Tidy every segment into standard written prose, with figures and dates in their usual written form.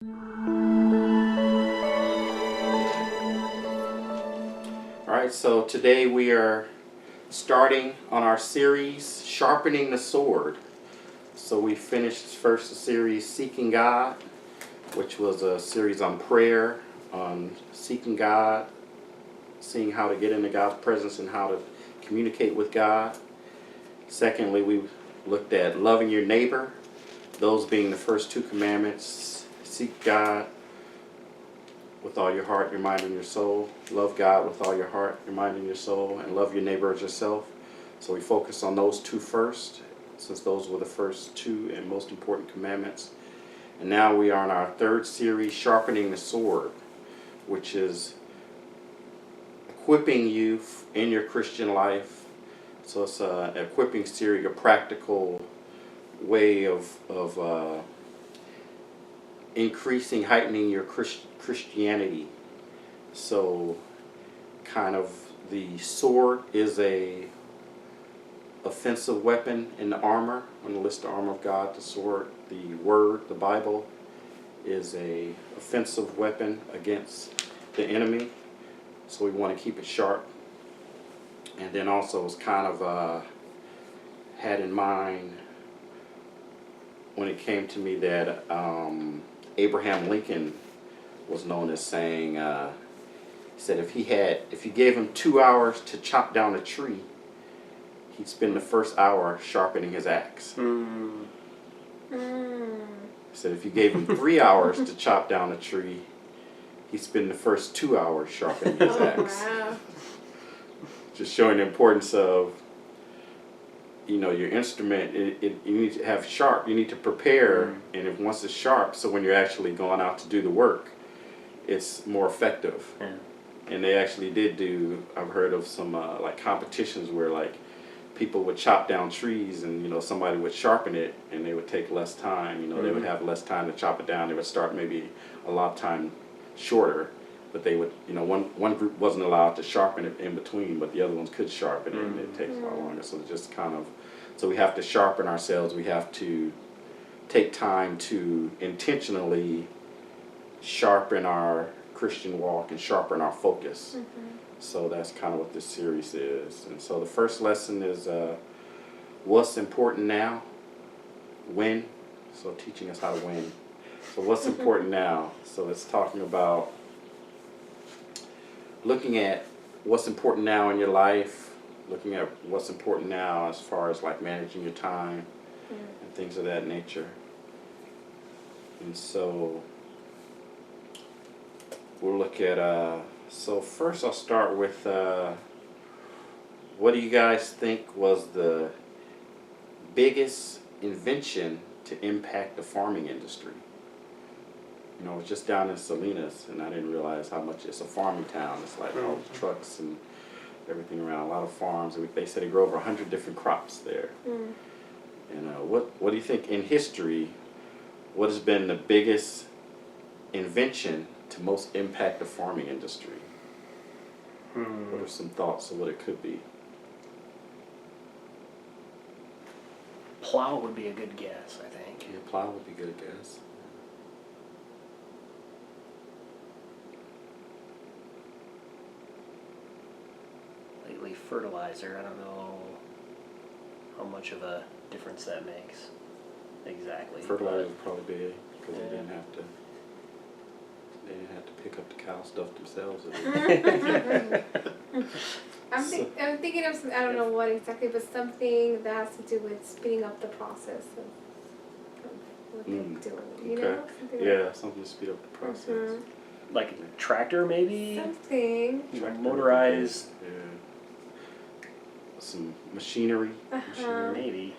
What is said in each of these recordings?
All right, so today we are starting on our series, Sharpening the Sword. So we finished first the series, Seeking God, which was a series on prayer, on seeking God, seeing how to get into God's presence and how to communicate with God. Secondly, we looked at loving your neighbor, those being the first two commandments. Seek God with all your heart, your mind, and your soul. Love God with all your heart, your mind, and your soul, and love your neighbor as yourself. So we focus on those two first, since those were the first two and most important commandments. And now we are in our third series, Sharpening the Sword, which is equipping you in your Christian life. So it's an equipping series, a practical way of increasing, heightening your Christianity. So kind of the sword is a offensive weapon in the armor, on the list of armor of God. The sword, the word, the Bible, is a offensive weapon against the enemy. So we want to keep it sharp. And then also it's kind of had in mind when it came to me that Abraham Lincoln was known as saying, he said if you gave him 2 hours to chop down a tree, he'd spend the first hour sharpening his axe. He said if you gave him 3 hours to chop down a tree, he'd spend the first 2 hours sharpening his axe. Wow. Just showing the importance of, your instrument. You need to have sharp. You need to prepare, and if once it's sharp, so when you're actually going out to do the work, it's more effective. And they actually did do. I've heard of some like competitions where like people would chop down trees, and somebody would sharpen it, and they would take less time. They would have less time to chop it down. They would start maybe a lot of time shorter. But they would, one group wasn't allowed to sharpen it in between, but the other ones could sharpen it, and it takes a lot longer. So just so we have to sharpen ourselves. We have to take time to intentionally sharpen our Christian walk and sharpen our focus. So that's kind of what this series is. And so the first lesson is what's important now, win. So teaching us how to win. So what's important now? So it's talking about looking at what's important now in your life, looking at what's important now as far as like managing your time and things of that nature. And so we'll look at, so first I'll start with, what do you guys think was the biggest invention to impact the farming industry? I was just down in Salinas, and I didn't realize how much it's a farming town. It's like all the trucks and everything around, a lot of farms. They said they grow over 100 different crops there. And what do you think in history, what has been the biggest invention to most impact the farming industry? What are some thoughts of what it could be? Plow would be a good guess, I think. Yeah, plow would be a good guess. Lately, fertilizer, I don't know how much of a difference that makes exactly. Fertilizer would probably be, because they didn't have to pick up the cow stuff themselves. I'm thinking of I don't know what exactly, but something that has to do with speeding up the process of what they're doing. Something to speed up the process. Like a tractor, maybe? Something. Motorized. Yeah. Some machinery. Maybe.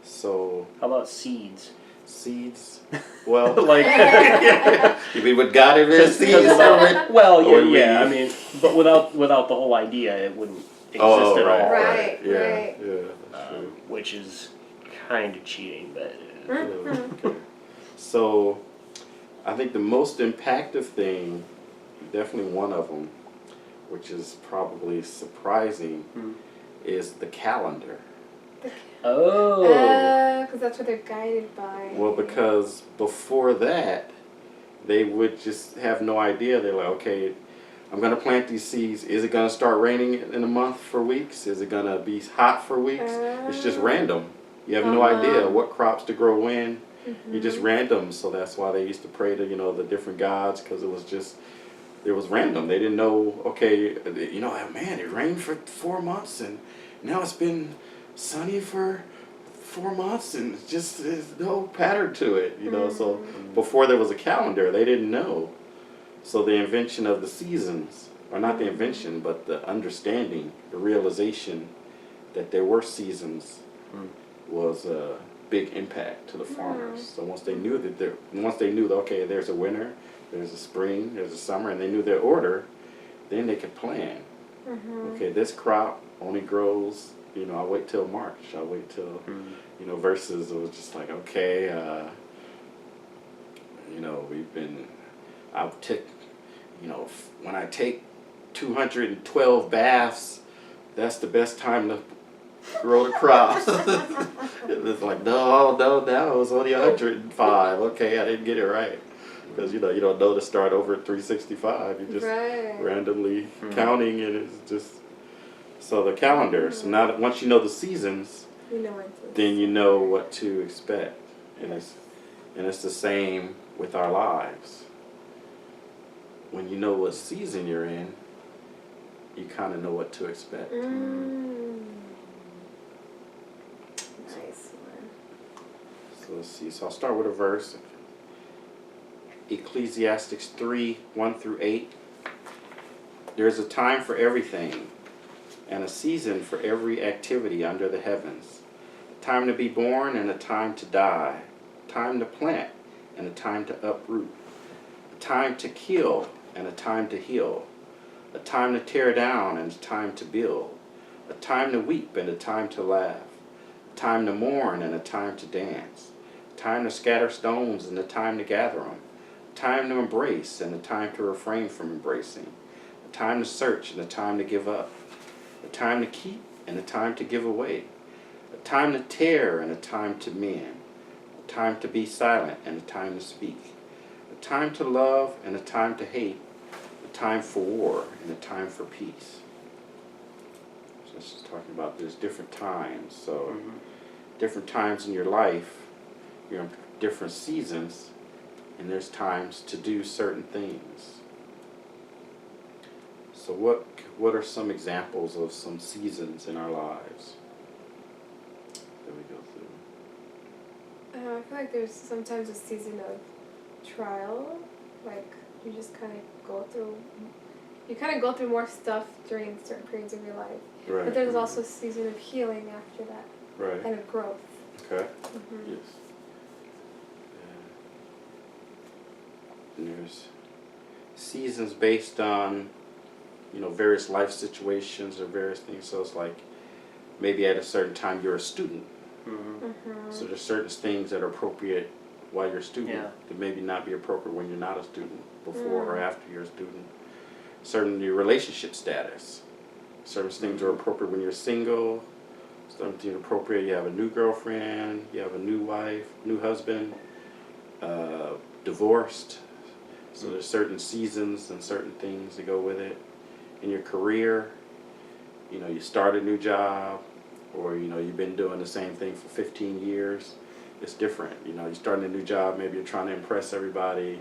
So. How about seeds? Seeds? Well, like. You mean with God invented seeds? Well, yeah. I mean, but without the whole idea, it wouldn't exist at all. Right. Yeah, that's true. Which is kind of cheating, but. Okay. So, I think the most impactful thing, definitely one of them, which is probably surprising, is the calendar. Oh. Because that's what they're guided by. Well, because before that, they would just have no idea. They're like, okay, I'm gonna plant these seeds. Is it gonna start raining in a month for weeks? Is it gonna be hot for weeks? It's just random. You have no idea what crops to grow when. You just random. So that's why they used to pray to the different gods, because it was random. They didn't know. Okay, man, it rained for 4 months and now it's been sunny for 4 months, and there's no pattern to it. So before there was a calendar, they didn't know. So the invention of the seasons, or not the invention, but the understanding, the realization that there were seasons, was a big impact to the farmers. So once they knew that okay, there's a winter, there's a spring, there's a summer, and they knew their order, then they could plan. Okay, this crop only grows, I'll wait till March. I'll wait till, versus it was just like, okay, when I take 212 baths, that's the best time to grow the crops. It's like, no, it was only 105. Okay, I didn't get it right. Because, you don't know to start over at 365. You're just randomly counting, and it's just... So the calendar, so now that once you know the seasons, then you know what to expect. And it's the same with our lives. When you know what season you're in, you kind of know what to expect. Nice one. So let's see. So I'll start with a verse. Ecclesiastes 3:1-8. There's a time for everything, and a season for every activity under the heavens. A time to be born and a time to die. A time to plant and a time to uproot. A time to kill and a time to heal. A time to tear down and a time to build. A time to weep and a time to laugh. A time to mourn and a time to dance. A time to scatter stones and a time to gather them. A time to embrace and a time to refrain from embracing. A time to search and a time to give up. A time to keep and a time to give away. A time to tear and a time to mend. A time to be silent and a time to speak. A time to love and a time to hate. A time for war and a time for peace. So this is talking about there's different times. So different times in your life, you're in different seasons, and there's times to do certain things. So what are some examples of some seasons in our lives that we go through? I feel like there's sometimes a season of trial, like you just kind of go through more stuff during certain periods of your life. Right. But there's also a season of healing after that, Right. and of growth. Okay. Yes. Yeah. And there's seasons based on, various life situations or various things. So it's like maybe at a certain time you're a student. So there's certain things that are appropriate while you're a student that maybe not be appropriate when you're not a student, before or after you're a student. Certain your relationship status. Certain things are appropriate when you're single. Something appropriate, you have a new girlfriend, you have a new wife, new husband, divorced. So there's certain seasons and certain things that go with it. In your career, you start a new job, or you've been doing the same thing for 15 years. It's different. You're starting a new job, maybe you're trying to impress everybody,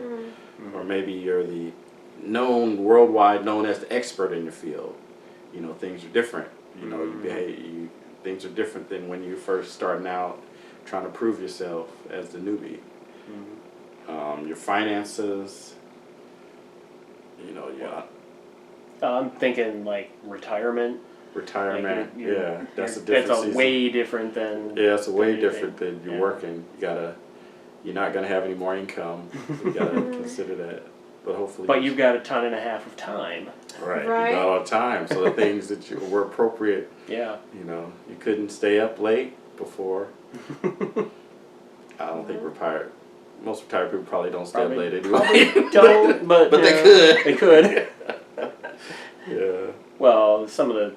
or maybe you're the worldwide known as the expert in your field. Things are different. Things are different than when you first starting out trying to prove yourself as the newbie. Your finances, I'm thinking like retirement. Retirement, Like that's a different That's a season. way different than... Yeah, it's a way anything. different than you're working. You're not going to have any more income. You got to consider that. But hopefully... But you've got a ton and a half of time. Right. You got a lot of time. So the things that were appropriate, you couldn't stay up late before. I don't think most retired people probably don't stay up late anyway. Probably don't, but they could. They could. Yeah. Well, some of the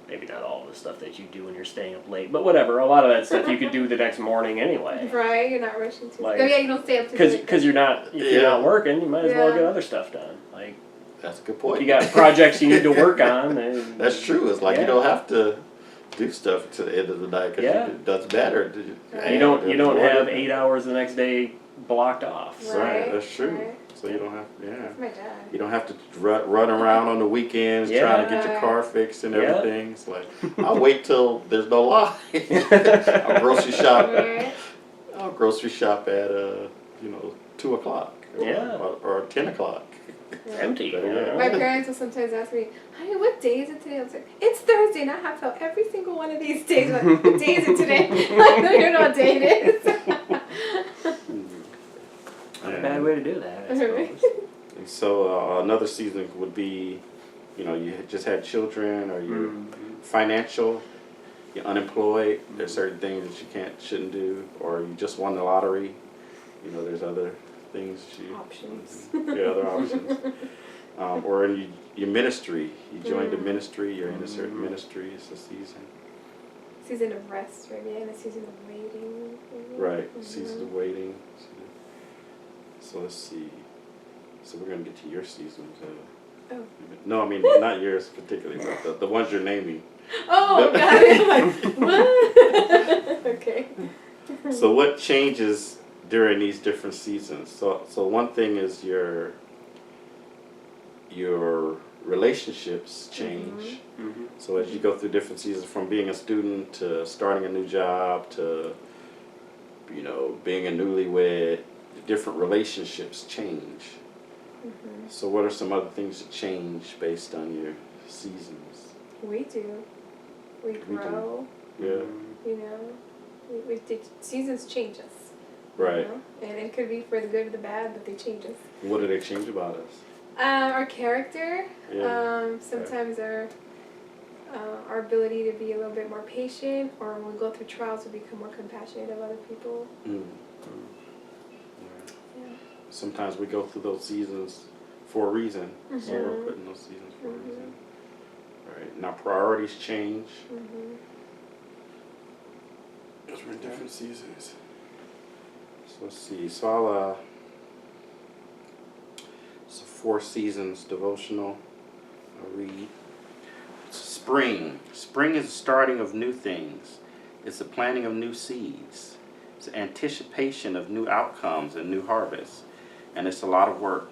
maybe not all the stuff that you do when you're staying up late, but whatever. A lot of that stuff you could do the next morning anyway. Right, you're not rushing to. Like- Oh yeah, you don't stay up to. Because you're not, if you're not working, you might as well Yeah. get other stuff done. Like, That's a good if point. you got projects you need to work on, then That's true. It's like Yeah. you don't have to do stuff to the end of the night because Yeah. it doesn't matter. Right. you don't have Right. 8 hours the next day blocked off. So. Right. That's true. Right. So you don't have, That's my dad. you don't have to run around on the weekends Yeah. trying to get your car fixed and Yeah. everything. It's like I'll wait till there's no line. I'll grocery shop. Right. I'll grocery shop at 2:00 Yeah. or 10:00. Empty. Better you yet. know? My parents will sometimes ask me, "Honey, what day is it today?" I was like, "It's Thursday," and I have felt every single one of these days. Like, what day is it today? I don't even know what day it is. Not a bad way to do that, I suppose. And so another season would be, you just had children or you're financial, you're unemployed. There's certain things that you shouldn't do, or you just won the lottery. There's other things Options. other options. Or in your ministry, you joined a ministry. You're in a certain ministry. It's a season. Season of rest, right? Yeah, and a season of waiting. maybe. Right. Season of waiting. So let's see. So we're gonna get to your seasons. Oh. No, I mean not yours particularly, but the ones you're naming. Oh, got it. I'm like, what? Okay. So what changes during these different seasons? So one thing is your relationships change. Mm-hmm. So as you go through different seasons, from being a student to starting a new job to being a newlywed, different relationships change. So what are some other things that change based on your seasons? We do. We grow. Yeah. Seasons change us. Right. And it could be for the good or the bad, but they change us. What do they change about us? Our character. Yeah. Sometimes our ability to be a little bit more patient, or when we go through trials, we become more compassionate of other people. Mm. Yeah. Sometimes we go through those seasons for a reason. So we're Mhm. put in those seasons for a reason. Right. Now priorities change. Because we're in different seasons. So let's see. So so 4 seasons devotional. I'll read. Spring. Spring is the starting of new things. It's the planting of new seeds. It's the anticipation of new outcomes and new harvests. And it's a lot of work.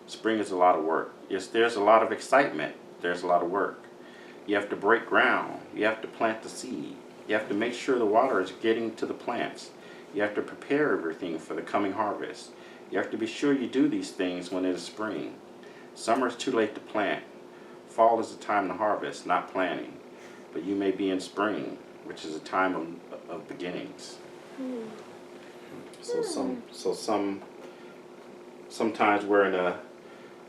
Spring is a lot of work. Yes, there's a lot of excitement. There's a lot of work. You have to break ground. You have to plant the seed. You have to make sure the water is getting to the plants. You have to prepare everything for the coming harvest. You have to be sure you do these things when it is spring. Summer is too late to plant. Fall is the time to harvest, not planting. But you may be in spring, which is a time of beginnings. Sometimes we're in a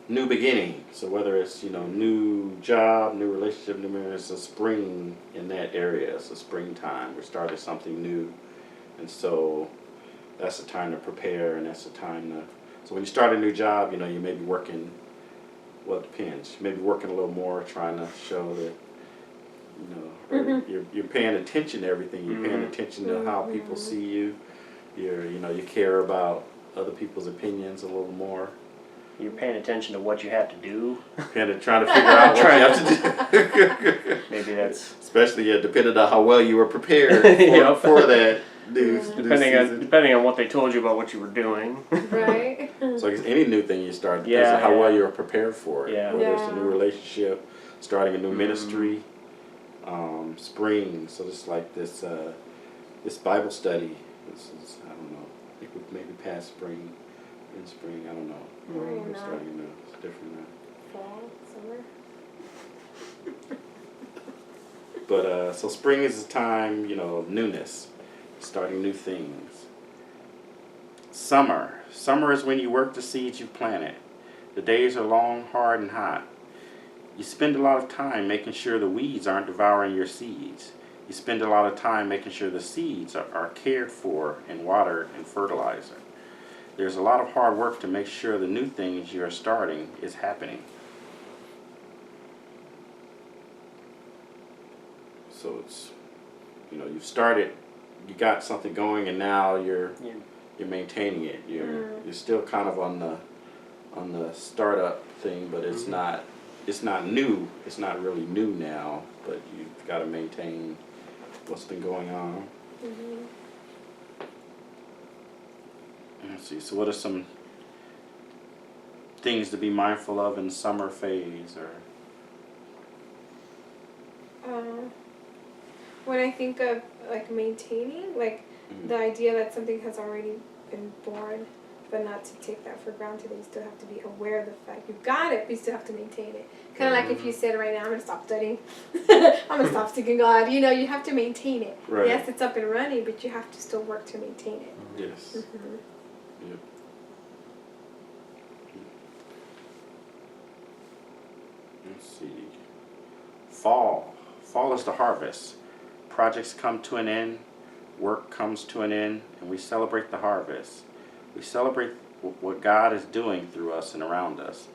new beginning. So whether it's new job, new relationship, new marriage, it's a spring in that area. It's a springtime. We're starting something new, and so that's the time to prepare, and that's the time to. So when you start a new job, you may be working. Well, it depends. You may be working a little more, trying to show that or you're paying attention to everything. You're paying attention to how people see you. You care about other people's opinions a little more. You're paying attention to what you have to do. Trying to figure out what you have to do. Maybe that's Especially depending on how well you were prepared Yep. for that new season. depending on what they told you about what you were doing. Right. So I guess any new thing you start depends Yeah, on how yeah. well you were prepared for it. Yeah. Whether it's a Yeah. new relationship, starting a new ministry, spring. So it's like this Bible study. I don't know. I think we've maybe past spring. In spring, I don't know. Right We're now. starting it's different now. Fall, summer. But so spring is the time, of newness, starting new things. Summer is when you work the seeds you've planted. The days are long, hard, and hot. You spend a lot of time making sure the weeds aren't devouring your seeds. You spend a lot of time making sure the seeds are cared for and watered and fertilizer. There's a lot of hard work to make sure the new things you are starting is happening. So it's, you've started, you got something going, and now you're maintaining it. You're still kind of on the startup thing, but it's not new. It's not really new now, but you've got to maintain what's been going on. Mm-hmm. Let's see. So what are some things to be mindful of in summer phase, or? When I think of like maintaining, like the idea that something has already been born, but not to take that for granted, you still have to be aware of the fact you got it, but you still have to maintain it. Kind of like if you said right now, I'm gonna stop studying, I'm gonna stop seeking God. You have to maintain it. Right. Yes, it's up and running, but you have to still work to maintain it. Yes. Mm-hmm. Yep. Let's see. Fall. Fall is the harvest. Projects come to an end, work comes to an end, and we celebrate the harvest. We celebrate what God is doing through us and around us.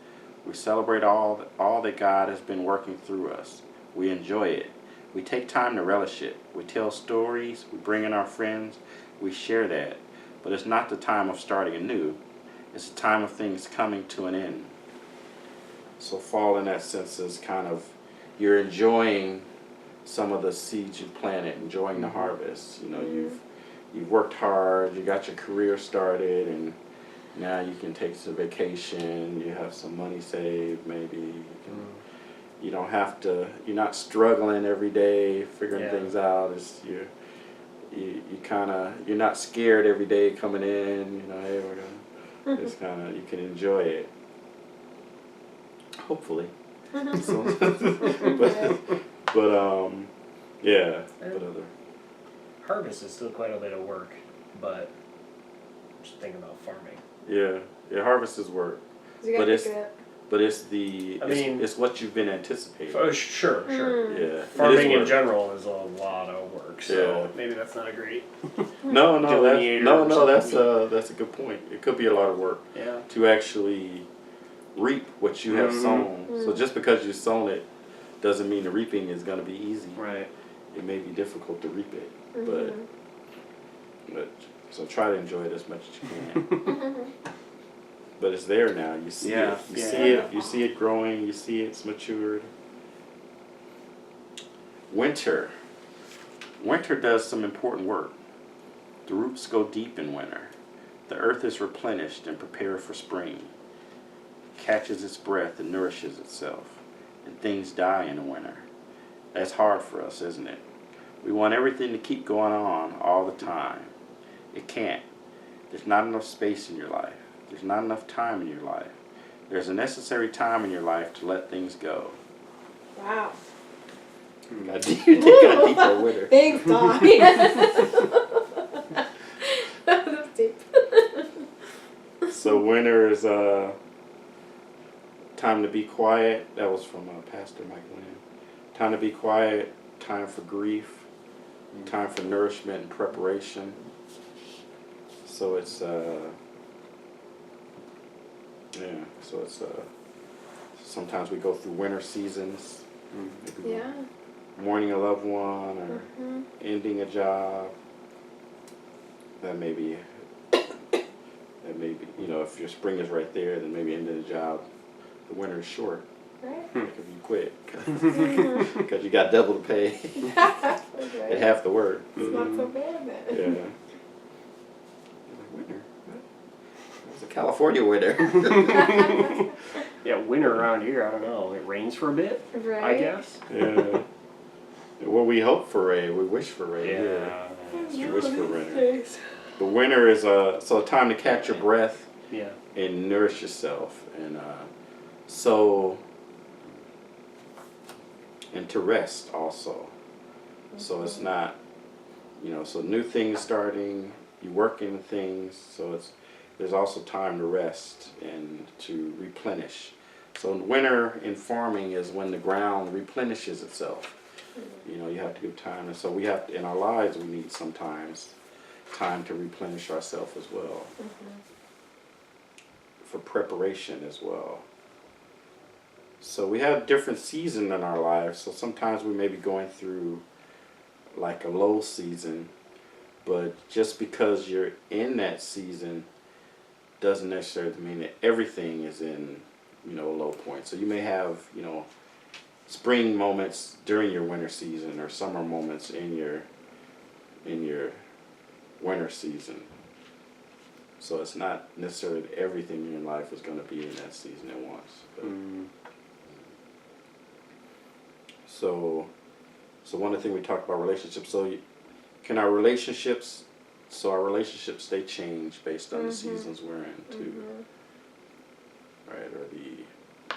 We celebrate all that God has been working through us. We enjoy it. We take time to relish it. We tell stories, we bring in our friends, we share that. But it's not the time of starting anew. It's the time of things coming to an end. So fall in that sense is kind of, you're enjoying some of the seeds you planted, enjoying the harvest. You've worked hard, you got your career started, and now you can take some vacation, you have some money saved maybe. You don't have to, you're not struggling every day figuring things out. It's you're not scared every day coming in, hey, we're gonna, it's kind of, you can enjoy it. Hopefully. So, but other. Harvest is still quite a bit of work, but just thinking about farming. Yeah, harvest is work. You gotta pick it up. But it's what you've been anticipating. Oh, sure. Yeah. Farming in general is a lot of work, so maybe that's not a great No, delineator or that's a good point. It could be a lot of work. Yeah. To actually reap what you have sown. So just because you've sown it doesn't mean the reaping is going to be easy. Right. It may be difficult to reap it, but so try to enjoy it as much as you can. But it's there now. You see it. You see it growing. You see it's matured. Winter. Winter does some important work. The roots go deep in winter. The earth is replenished and prepared for spring. Catches its breath and nourishes itself, and things die in the winter. That's hard for us, isn't it? We want everything to keep going on all the time. It can't. There's not enough space in your life. There's not enough time in your life. There's a necessary time in your life to let things go. Wow. Got deep for winter. Thanks, Don. That was deep. So winter is time to be quiet. That was from Pastor Mike Lynn. Time to be quiet. Time for grief. Time for nourishment and preparation. So it's sometimes we go through winter seasons. Maybe mourning a loved one or ending a job. That may be, if your spring is right there, then maybe ending a job. The winter is short. Right. Like if you quit, because you got double the pay and half the work. It's not so bad then. Yeah. Winter. It was a California winter. Yeah, winter around here, I don't know. It rains for a bit, Right. I guess. Yeah. Well, we hope for rain. We wish for rain. Yeah. We wish for winter. But winter is a time to catch your breath. Yeah. And nourish yourself, and and to rest also. So it's not, so new things starting, you working things, so there's also time to rest and to replenish. So winter in farming is when the ground replenishes itself. You have to give time, and so we have to, in our lives we need sometimes time to replenish ourselves as well. For preparation as well. So we have different seasons in our lives. So sometimes we may be going through like a low season, but just because you're in that season doesn't necessarily mean that everything is in, a low point. So you may have, spring moments during your winter season or summer moments in your winter season. So it's not necessarily that everything in your life is going to be in that season at once. But, So one of the things we talked about relationships. So can our relationships they change based on the seasons we're in too, right? Or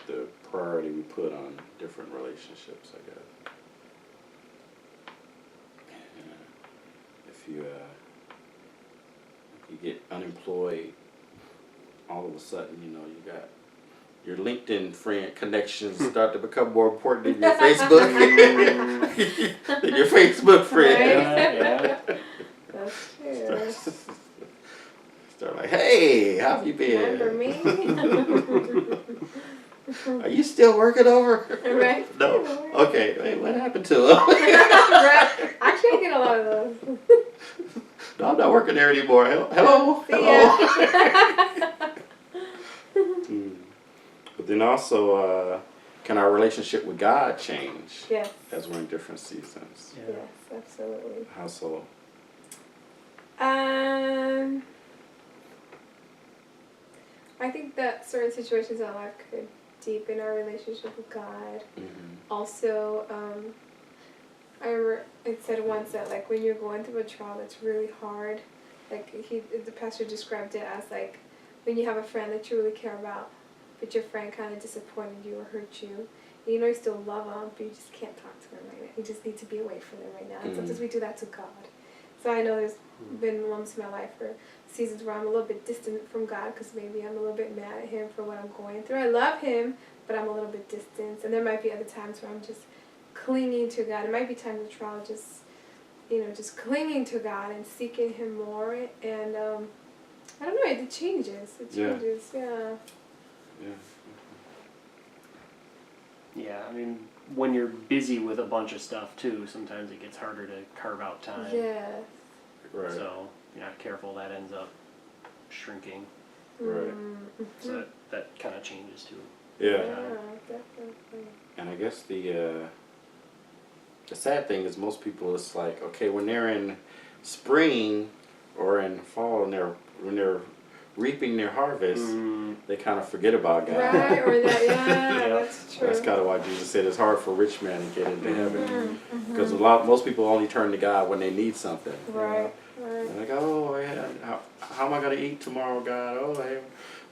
the priority we put on different relationships, I guess. If you get unemployed, all of a sudden, you got your LinkedIn friend connections start to become more important than your Facebook than your Facebook friend. Right. That's true. Start like, hey, how have you been? Remember me? Are you still working over? Right. No. Okay. Wait, what happened to him? Right. Actually, I get a lot of those. No, I'm not working there anymore. Hello. See Hello. ya. But then also, can our relationship with God change Yes. as we're in different seasons? Yeah. Yes, absolutely. How so? I think that certain situations in our life could deepen our relationship with God. Also, I remember it said once that like when you're going through a trial that's really hard, like the pastor described it as like when you have a friend that you really care about, but your friend kind of disappointed you or hurt you. And you know you still love them, but you just can't talk to them right now. You just need to be away from them right now. And sometimes we do that to God. So I know there's been moments in my life or seasons where I'm a little bit distant from God because maybe I'm a little bit mad at Him for what I'm going through. I love Him, but I'm a little bit distant. And there might be other times where I'm just clinging to God. It might be times of trial, just clinging to God and seeking Him more. And I don't know, it changes. It changes, yeah. Yeah, I mean, when you're busy with a bunch of stuff too, sometimes it gets harder to carve out time. Yeah. Right. So, if you're not careful, that ends up shrinking. Right. So that kind of changes too. Yeah. Definitely. And I guess the sad thing is most people, it's like, okay, when they're in spring or in fall and when they're reaping their harvest, they kind of forget about God. Right, or that, yeah, that's true. That's kind of why Jesus said it's hard for a rich man to get into heaven. Because most people only turn to God when they need something. Right, They're like, oh, how am I going to eat tomorrow, God? Oh, hey.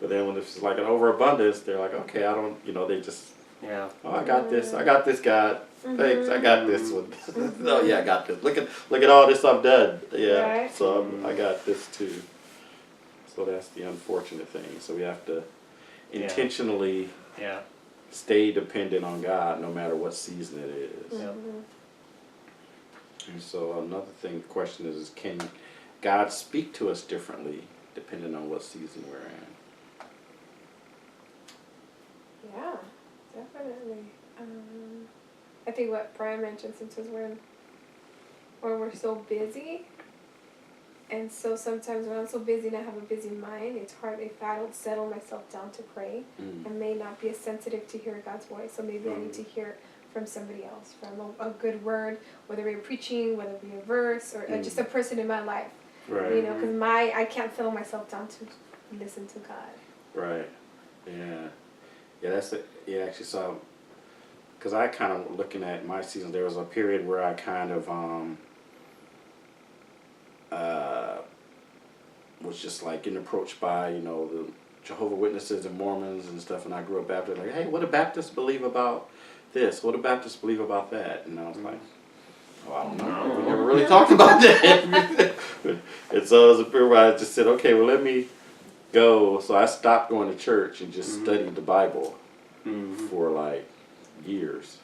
But then when it's like an overabundance, they're like, okay, I don't, they just, Yeah. oh, I got this, God. Thanks, I got this one. Oh, yeah, I got this. Look at all this I've done. Yeah, Right. so I got this too. So that's the unfortunate thing. So we have to intentionally stay dependent on God no matter what season it is. Yep. And so another thing, the question is can God speak to us differently depending on what season we're in? Yeah, definitely. I think what Brian mentioned, sometimes we're so busy, and so sometimes when I'm so busy and I have a busy mind, it's hard if I don't settle myself down to pray. I may not be as sensitive to hear God's voice, so maybe I need to hear it from somebody else, from a good word, whether we're preaching, whether it be a verse, or just a person in my life. Right. Because I can't settle myself down to listen to God. Right. Yeah. Yeah, that's it. Yeah, actually, so because I kind of looking at my season, there was a period where I kind of was just like getting approached by the Jehovah's Witnesses and Mormons and stuff, and I grew up Baptist. Like, hey, what do Baptists believe about this? What do Baptists believe about that? And I was like, oh, I don't know. We never really talked about that. And so it was a period where I just said, okay, well, let me go. So I stopped going to church and just studied the Bible for like years,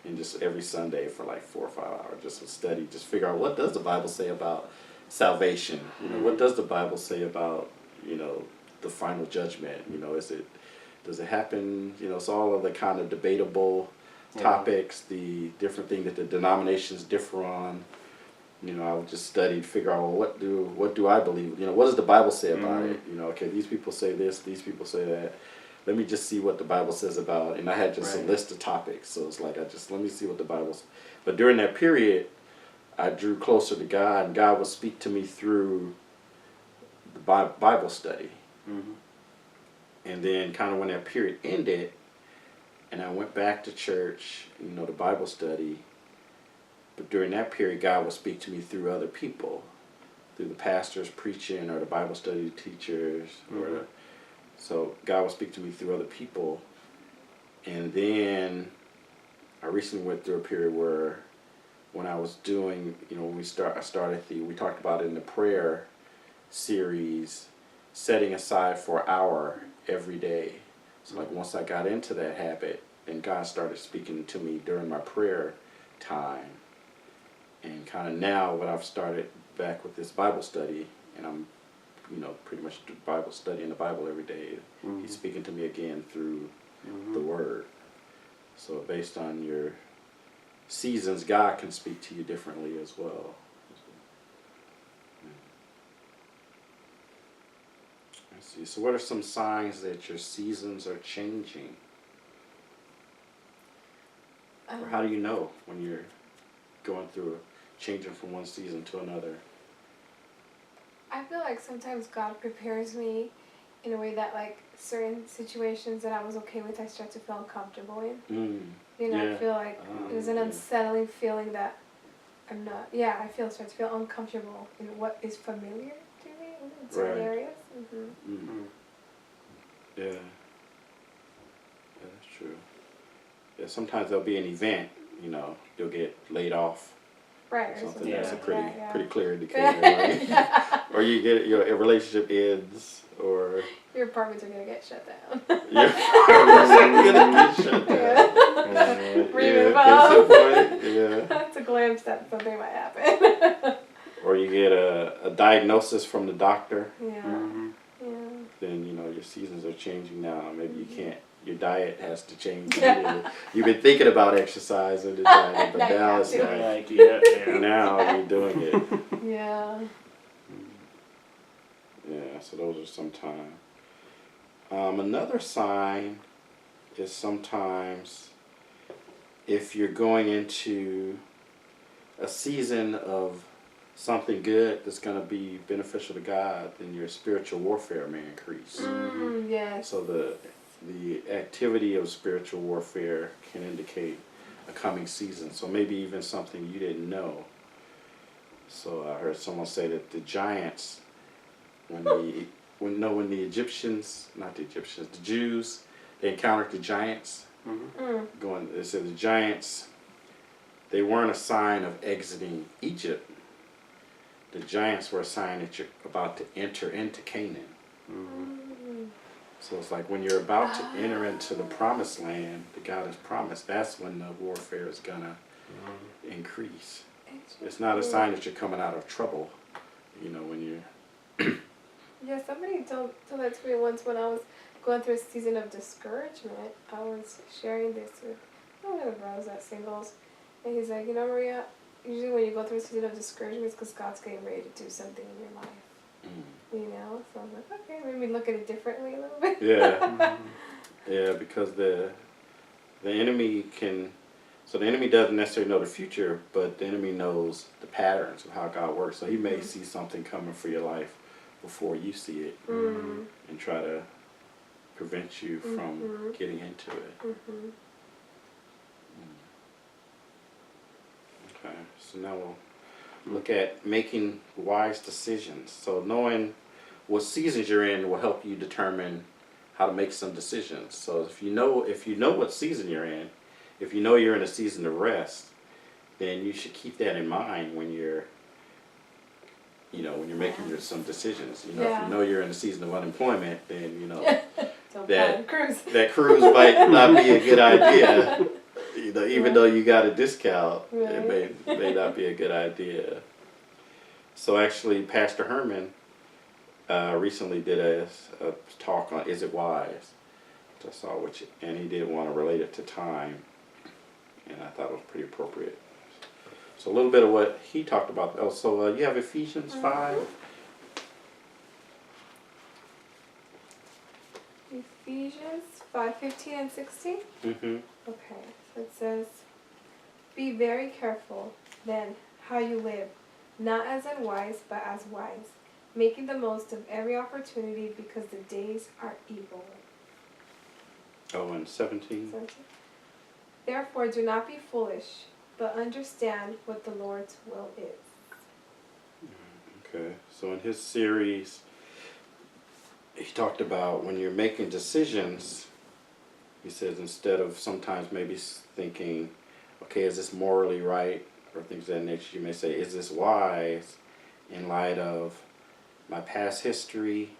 and just every Sunday for like 4 or 5 hours, just to study, just figure out what does the Bible say about salvation. What does the Bible say about the final judgment? Does it happen? So all of the kind of debatable topics, the different thing that the denominations differ on. you know, I would just study to figure out, well, what do I believe? You know, what does the Bible say about it? You know, okay, these people say this, these people say that. Let me just see what the Bible says about it. And I had just a list of topics, so it's like let me see what the Bible says. But during that period, I drew closer to God, and God would speak to me through the Bible study. And then kind of when that period ended, and I went back to church, you know, the Bible study. But during that period, God would speak to me through other people, through the pastors preaching or the Bible study teachers. So God would speak to me through other people. And then I recently went through a period where when I was doing, you know, when I started we talked about it in the prayer series, setting aside for an hour every day. So like once I got into that habit, then God started speaking to me during my prayer time. And kind of now when I've started back with this Bible study, and I'm, you know, pretty much Bible studying the Bible every day, He's speaking to me again through the Word. So based on your seasons, God can speak to you differently as well. Let's see. So what are some signs that your seasons are changing? Or how do you know when you're going through changing from one season to another? I feel like sometimes God prepares me in a way that like certain situations that I was okay with, I start to feel uncomfortable in. You know, I feel like there's an unsettling feeling that I'm not. Yeah, start to feel uncomfortable in what is familiar to me in certain areas. Yeah. Yeah, that's true. Yeah, sometimes there'll be an event, you know, you'll get laid off. Right. Something that's a pretty yeah. pretty clear indicator, right? Or you get a relationship ends, or your apartments are gonna get shut down. your apartments are gonna get shut down. That's a glimpse that something might happen. Or you get a diagnosis from the doctor. Then you know your seasons are changing now. Maybe you can't. Your diet has to change. You've been thinking about exercise and the diet, but now it's like now you're doing it. Yeah. Yeah. So those are some time. Another sign is sometimes if you're going into a season of something good that's going to be beneficial to God, then your spiritual warfare may increase. Yes. So the activity of spiritual warfare can indicate a coming season. So maybe even something you didn't know. So I heard someone say that the giants, when the Jews, they encountered the giants. They said the giants, they weren't a sign of exiting Egypt. The giants were a sign that you're about to enter into Canaan. So it's like when you're about to enter into the promised land that God has promised, that's when the warfare is going to increase. It's not a sign that you're coming out of trouble, you know, when you're... Yeah, somebody told that to me once when I was going through a season of discouragement. I was sharing this with one of the bros at Singles, and he's like, you know, Maria, usually when you go through a season of discouragement, it's because God's getting ready to do something in your life. You know, so I'm like, okay, maybe look at it differently a little bit. Yeah. Yeah, because the enemy can... So the enemy doesn't necessarily know the future, but the enemy knows the patterns of how God works. So he may see something coming for your life before you see it and try to prevent you from getting into it. Okay, so now we'll look at making wise decisions. So knowing what seasons you're in will help you determine how to make some decisions. So if you know what season you're in, if you know you're in a season of rest, then you should keep that in mind when you're making some decisions. You know, if you know you're in a season of unemployment, then you know that cruise might not be a good idea. You know, even though you got a discount, it may not be a good idea. So actually, Pastor Herman recently did a talk on Is It Wise? I saw and he did want to relate it to time, and I thought it was pretty appropriate. So a little bit of what he talked about. Oh, so you have Ephesians 5. Ephesians 5:15 and 16. Mm-hmm. Okay, so it says, "Be very careful then how you live, not as unwise, but as wise, making the most of every opportunity because the days are evil." Oh, and 17. "Therefore do not be foolish, but understand what the Lord's will is." Okay, so in his series, he talked about when you're making decisions, he says instead of sometimes maybe thinking, okay, is this morally right, or things of that nature, you may say, is this wise in light of my past history,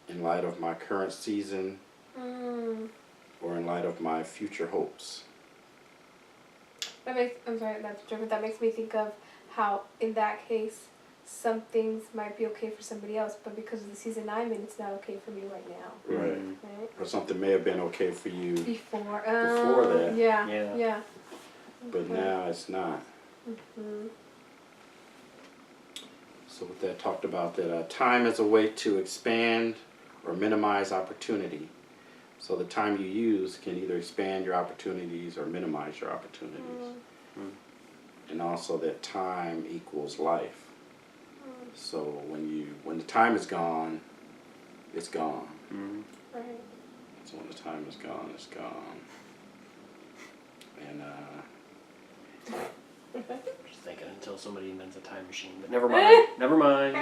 in light of my current season, or in light of my future hopes? I'm sorry, that's true, but that makes me think of how, in that case, some things might be okay for somebody else, but because of the season I'm in, it's not okay for me right now. Right. Right? Or something may have been okay for you, Before that. Yeah. but now it's not. Mm-hmm. So with that, talked about that time is a way to expand or minimize opportunity. So the time you use can either expand your opportunities or minimize your opportunities. And also that time equals life. So when the time is gone, it's gone. Right. So when the time is gone, it's gone. And Just thinking until somebody invents a time machine, but never mind. Never mind.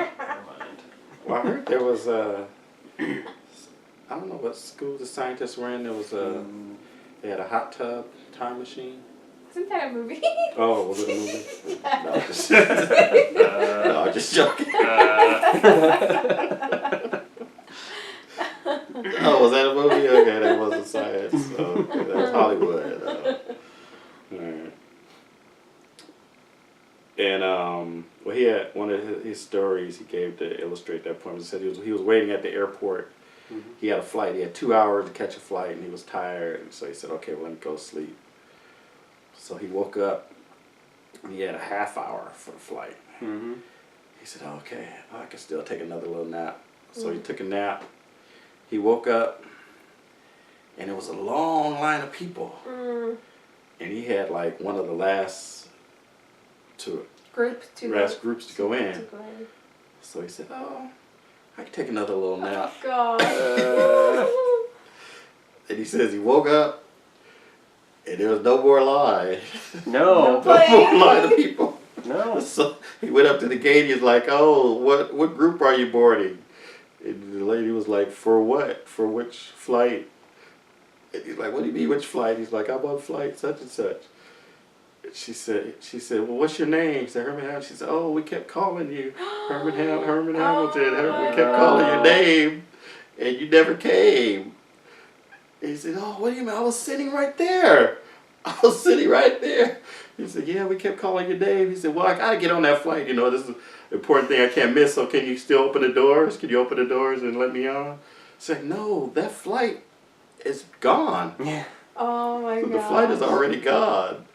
well, I heard there was I don't know what school the scientists were in. There was they had a hot tub time machine. Wasn't that a movie? Oh, was it a movie? Yeah. No, just, no, just joking. Oh, was that a movie? Okay, that wasn't science. So, okay, that was Hollywood. Alright. And well, he had one of his stories he gave to illustrate that point. He said he was waiting at the airport. He had a flight. He had 2 hours to catch a flight, and he was tired. And so he said, "Okay, well, let me go sleep." So he woke up, and he had a half hour for the flight. He said, "Okay, I can still take another little nap." So he took a nap. He woke up, and it was a long line of people. And he had like one of the last groups to go in. So he said, "Oh, I can take another little nap." Oh, God. And he says he woke up, and there was no more line. No. No more line of people. No. So he went up to the gate. He's like, "Oh, what group are you boarding?" And the lady was like, "For what? For which flight?" And he's like, "What do you mean, which flight?" He's like, "I'm on flight such and such." And she said, "Well, what's your name?" He said, "Herman Hamilton." She said, "Oh, we kept calling you Herman Hamilton. We kept calling your name, and you never came." And he said, "Oh, what do you mean? I was sitting right there. I was sitting right there." He said, "Yeah, we kept calling your name." He said, "Well, I gotta get on that flight. You know, this is an important thing I can't miss. So can you still open the doors? Can you open the doors and let me on?" He said, "No, that flight is gone. Oh my God. The flight is already gone."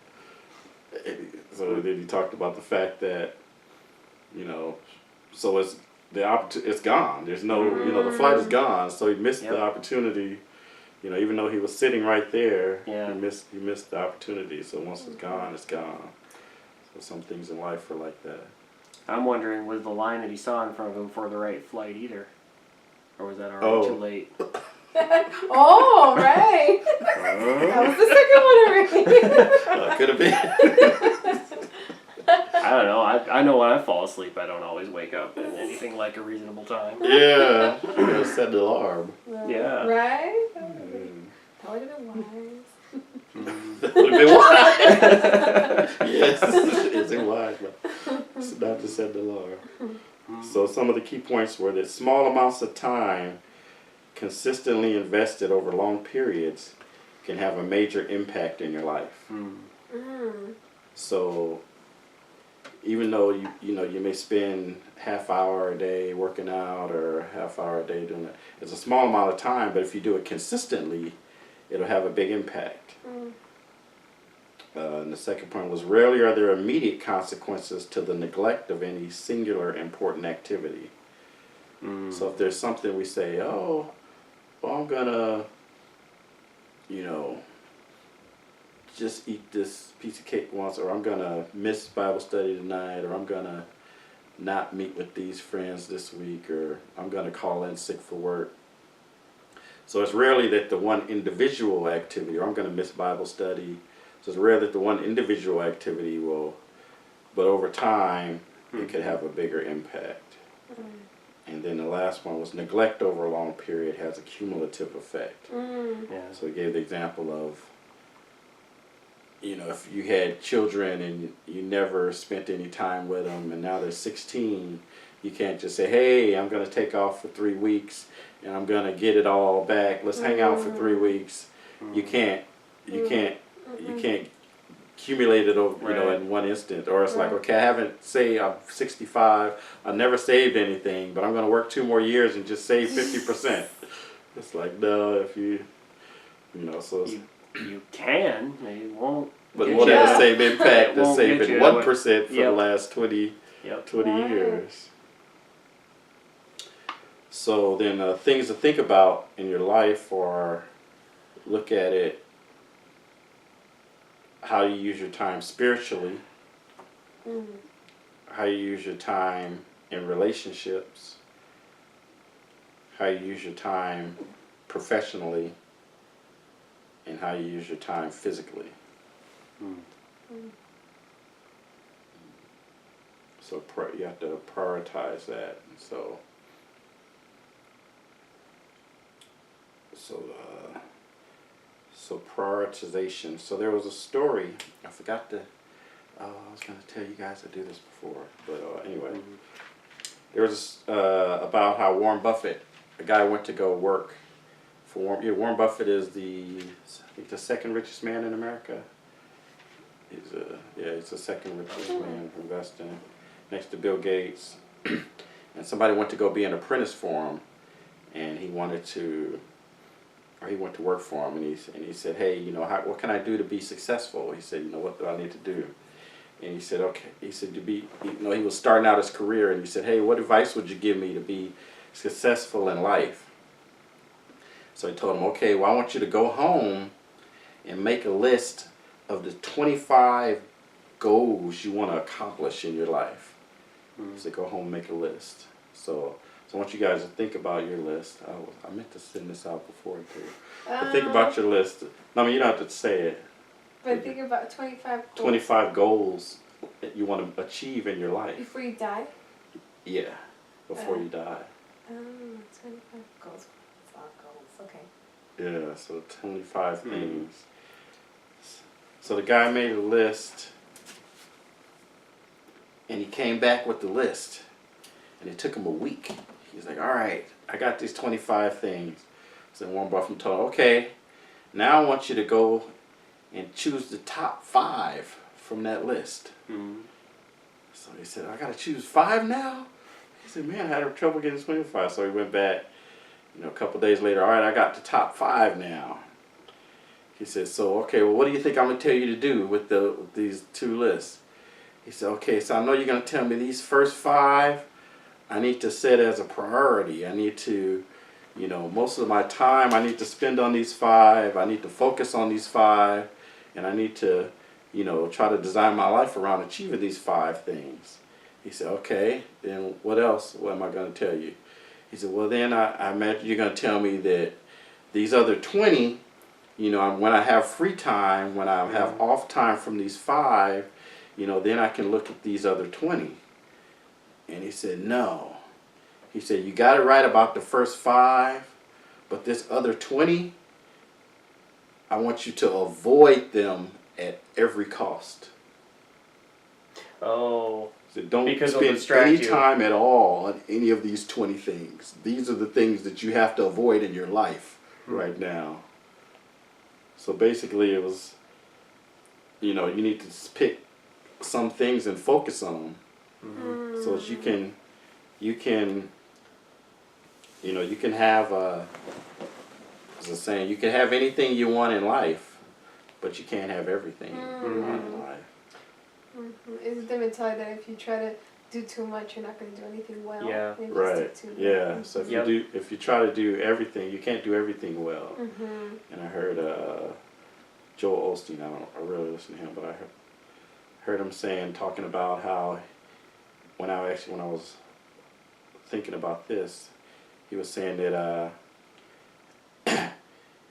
So then he talked about the fact that, so it's gone. There's no, the flight is gone. So he missed the opportunity. Even though he was sitting right there, he missed the opportunity. So once it's gone, it's gone. So some things in life are like that. I'm wondering, was the line that he saw in front of him for the right flight either? Or was that already too late? Oh, right. That was the second one already. Could have been. I don't know. I know when I fall asleep, I don't always wake up at anything like a reasonable time. Yeah. You gotta set the alarm. Yeah. Right? That would have been wise. That would have been wise. Yes, it's wise, but it's not to set the alarm. So some of the key points were that small amounts of time consistently invested over long periods can have a major impact in your life. So even though you may spend half hour a day working out or half hour a day doing it, it's a small amount of time, but if you do it consistently, it'll have a big impact. And the second point was, rarely are there immediate consequences to the neglect of any singular important activity. So if there's something we say, oh, well, I'm gonna, you know, just eat this piece of cake once, or I'm gonna miss Bible study tonight, or I'm gonna not meet with these friends this week, or I'm gonna call in sick for work. So it's rarely that the one individual activity, or I'm gonna miss Bible study. So it's rare that the one individual activity will, but over time, it could have a bigger impact. And then the last one was, neglect over a long period has a cumulative effect. Yeah. So he gave the example of, you know, if you had children and you never spent any time with them, and now they're 16, you can't just say, hey, I'm going to take off for 3 weeks and I'm going to get it all back. Let's hang out for 3 weeks. You can't accumulate it over, you know, in one instant. Or it's like, okay, I haven't saved, I'm 65, I never saved anything, but I'm going to work 2 more years and just save 50%. It's like, no, if you know, so it's, you can, it won't. but it won't have the same impact as saving 1% for the Yep. last 20 years. So then things to think about in your life are, look at it, how you use your time spiritually, how you use your time in relationships, how you use your time professionally, and how you use your time physically. So you have to prioritize that. So prioritization. So there was a story. I forgot to. I was going to tell you guys to do this before, but anyway, there was about how Warren Buffett, a guy went to go work for Warren Buffett is I think the second richest man in America. He's the second richest man investing, next to Bill Gates. And somebody went to go be an apprentice for him, and he went to work for him, and he said, hey, you know, what can I do to be successful? He said, you know, what do I need to do? And he said, okay. He said, he was starting out his career, and he said, hey, what advice would you give me to be successful in life? So he told him, okay, well, I want you to go home and make a list of the 25 goals you want to accomplish in your life. He said, go home and make a list. So I want you guys to think about your list. I meant to send this out before too. But think about your list. I mean, you don't have to say it. But think about 25 goals. 25 goals that you want to achieve in your life. Before you die? Yeah, before you die. 25 goals. That's a lot of goals. Okay. Yeah, so 25 things. So the guy made a list, and he came back with the list, and it took him a week. He's like, all right, I got these 25 things. So Warren Buffett told him, okay, now I want you to go and choose the top 5 from that list. So he said, I got to choose 5 now? He said, man, I had trouble getting 25. So he went back, a couple days later, all right, I got the top 5 now. He said, so, okay, well, what do you think I'm going to tell you to do with these 2 lists? He said, okay, so I know you're going to tell me these first 5, I need to set as a priority. I need to, most of my time I need to spend on these 5. I need to focus on these 5. And I need to, try to design my life around achieving these 5 things. He said, okay, then what else? What am I going to tell you? He said, well, then I imagine you're going to tell me that these other 20, when I have free time, when I have off time from these 5, then I can look at these other 20. And he said, no. He said, you got it right about the first 5, but this other 20, I want you to avoid them at every cost. Oh. So don't because spend any time at all on any of these 20 things. These are the things that you have to avoid in your life right now. So basically it was, you need to pick some things and focus on them. So that you can have, as I was saying, you can have anything you want in life, but you can't have everything in life. Is the mentality that if you try to do too much, you're not going to do anything well? Yeah. And you Right. stick to Yeah. So Yep. if you try to do everything, you can't do everything well. And I heard Joel Osteen. I really listen to him, but I heard him talking about how when I was thinking about this, he was saying that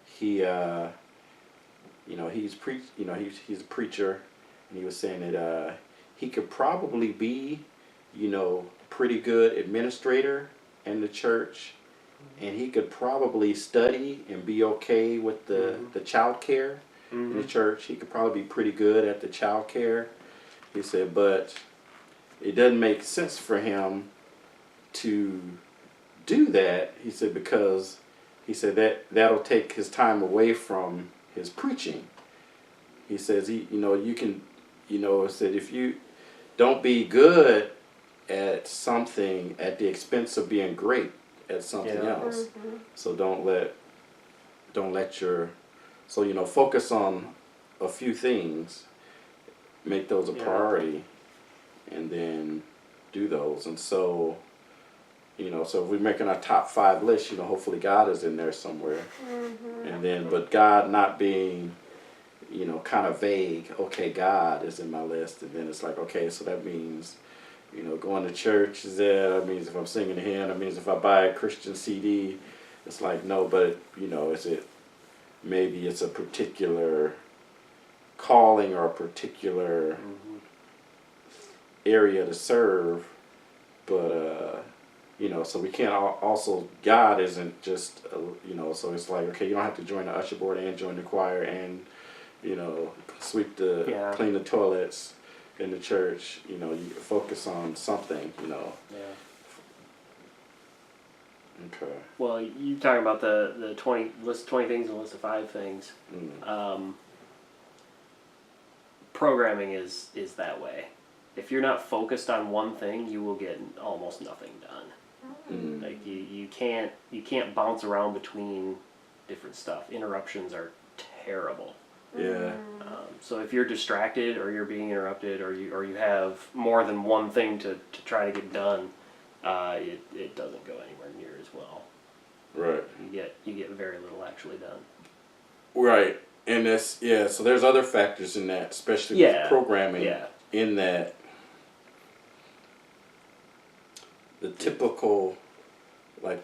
he he's a preacher, and he was saying that he could probably be a pretty good administrator in the church, and he could probably study and be okay with the child care in the church. He could probably be pretty good at the child care. He said, but it doesn't make sense for him to do that. He said, because he said that'll take his time away from his preaching. He says you can said if you don't be good at something at the expense of being great at something else. So don't let your focus on a few things, make those a priority, and then do those. And so so if we're making our top 5 list, hopefully God is in there somewhere. And then, but God not being, kind of vague. Okay, God is in my list, and then it's like, okay, so that means, going to church is there. That means if I'm singing a hymn. That means if I buy a Christian CD. It's like, no, but maybe it's a particular calling or a particular area to serve, but so we can't also, God isn't just so it's like, okay, you don't have to join the usher board and join the choir and sweep clean the toilets in the church. You focus on something. Okay. Well, you talking about the 20 list 20 things and list of 5 things. Programming is that way. If you're not focused on one thing, you will get almost nothing done. Like you can't bounce around between different stuff. Interruptions are terrible. Yeah. So if you're distracted or you're being interrupted or you have more than one thing to try to get done, it doesn't go anywhere near as well. Right. You get very little actually done. Right. And that's so there's other factors in that, especially with programming, in that the typical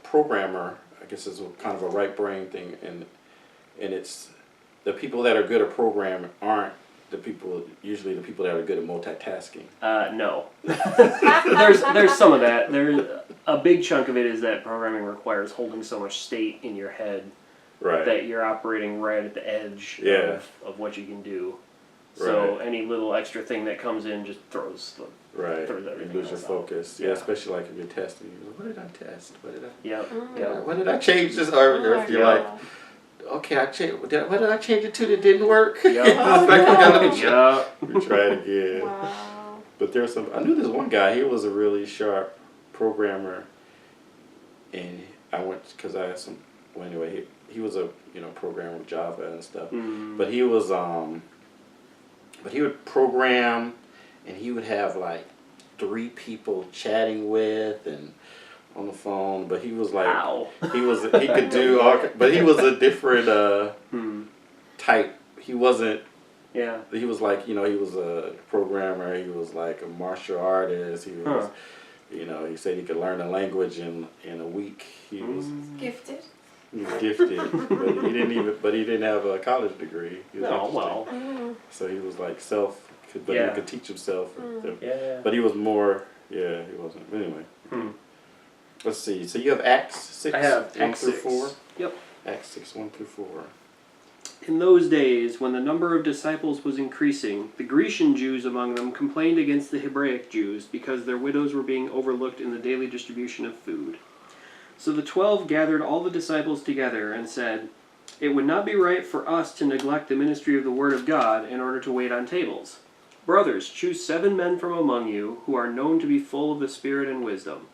programmer, I guess, is kind of a right brain thing, and it's the people that are good at programming aren't usually the people that are good at multitasking. No. there's some of that. There's a big chunk of it is that programming requires holding so much state in your head that you're operating right at the edge of what you can do. So any little extra thing that comes in just throws everything. You lose your focus. Yeah, especially if you're testing. What did I test? What did I change this? Or if you're like, okay, I changed. What did I change it to that didn't work? We try it again. Wow. But there's I knew this one guy. He was a really sharp programmer, and I went because I had some. Well, anyway, he was a programmer with Java and stuff. But he was but he would program, and he would have 3 people chatting with and on the phone. But he was he could do all. But he was a different type. He wasn't. Yeah. He was he was a programmer. He was like a martial artist. He was. He said he could learn a language in a week. He was gifted. He was gifted, but he didn't have a college degree. So he was he could teach himself. But he was more. Yeah, he wasn't. Anyway. Let's see. So you have Acts 6. I have 1 Acts through 6. 4. Yep. Acts 6 1 through 4. In those days, when the number of disciples was increasing, the Grecian Jews among them complained against the Hebraic Jews because their widows were being overlooked in the daily distribution of food. So the 12 gathered all the disciples together and said, "It would not be right for us to neglect the ministry of the Word of God in order to wait on tables. Brothers, choose 7 men from among you who are known to be full of the Spirit and wisdom.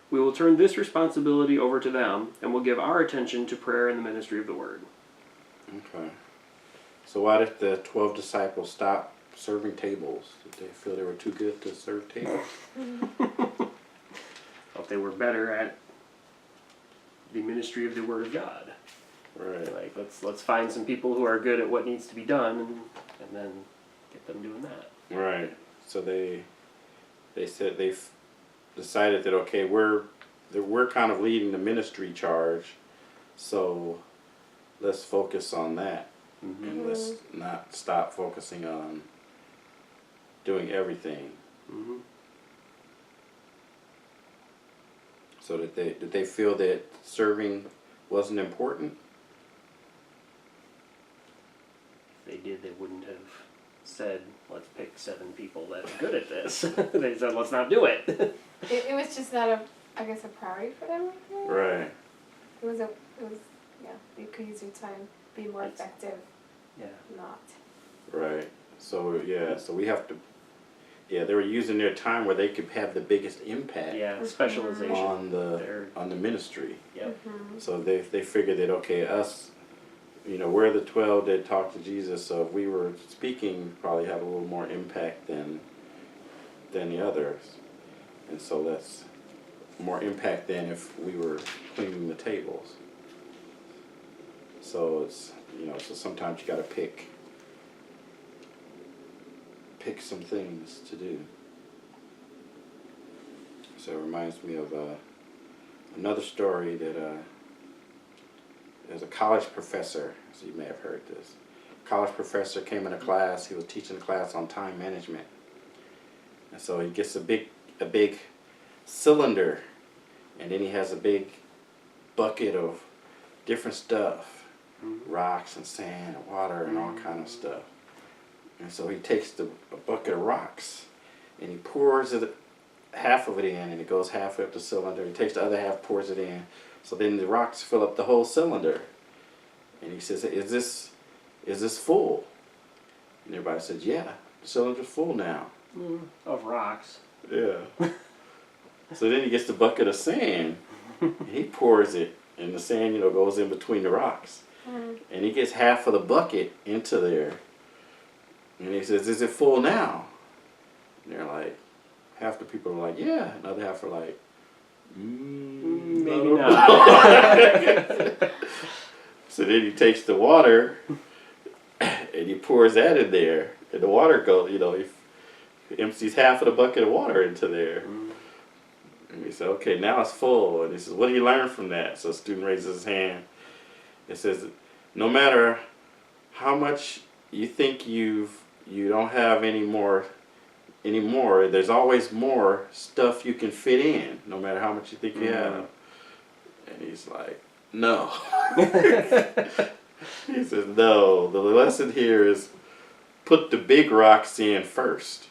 We will turn this responsibility over to them, and will give our attention to prayer and the ministry of the Word." Okay. So why did the 12 disciples stop serving tables? Did they feel they were too good to serve tables? Thought they were better at the ministry of the Word of God. Right. Like, let's find some people who are good at what needs to be done, and then get them doing that. Right. So they said they've decided that okay, we're kind of leading the ministry charge, so let's focus on that, and let's not stop focusing on doing everything. Mm-hmm. So did they feel that serving wasn't important? If they did, they wouldn't have said, let's pick 7 people that are good at this. They said, let's not do it. It was just not I guess a priority for them. Right. Yeah, you could use your time, be more effective, Yeah. not. Right. So so we have to. Yeah, they were using their time where they could have the biggest impact. Yeah, specialization. On the ministry. Yep. So they figured that okay, us, we're the 12 that talked to Jesus. So if we were speaking, probably have a little more impact than the others, and so that's more impact than if we were cleaning the tables. So it's so sometimes you got to pick some things to do. So it reminds me of another story that there's a college professor, so you may have heard this. A college professor came in a class, he was teaching a class on time management. And so he gets a big cylinder, and then he has a big bucket of different stuff, rocks and sand and water and all kind of stuff. And so he takes a bucket of rocks and he pours half of it in, and it goes halfway up the cylinder. He takes the other half, pours it in. So then the rocks fill up the whole cylinder. And he says, is this full? And everybody says, yeah, the cylinder's full now. Of rocks. Yeah. So then he gets the bucket of sand and he pours it, and the sand, goes in between the rocks. And he gets half of the bucket into there. And he says, is it full now? And they're like, half the people are like, yeah. Another half are like, maybe not. So then he takes the water and he pours that in there. And the water goes, he empties half of the bucket of water into there. And he said, okay, now it's full. And he says, what do you learn from that? So the student raises his hand. It says, no matter how much you think you don't have anymore, there's always more stuff you can fit in, no matter how much you think you have. And he's like, no. He says, no, the lesson here is put the big rocks in first.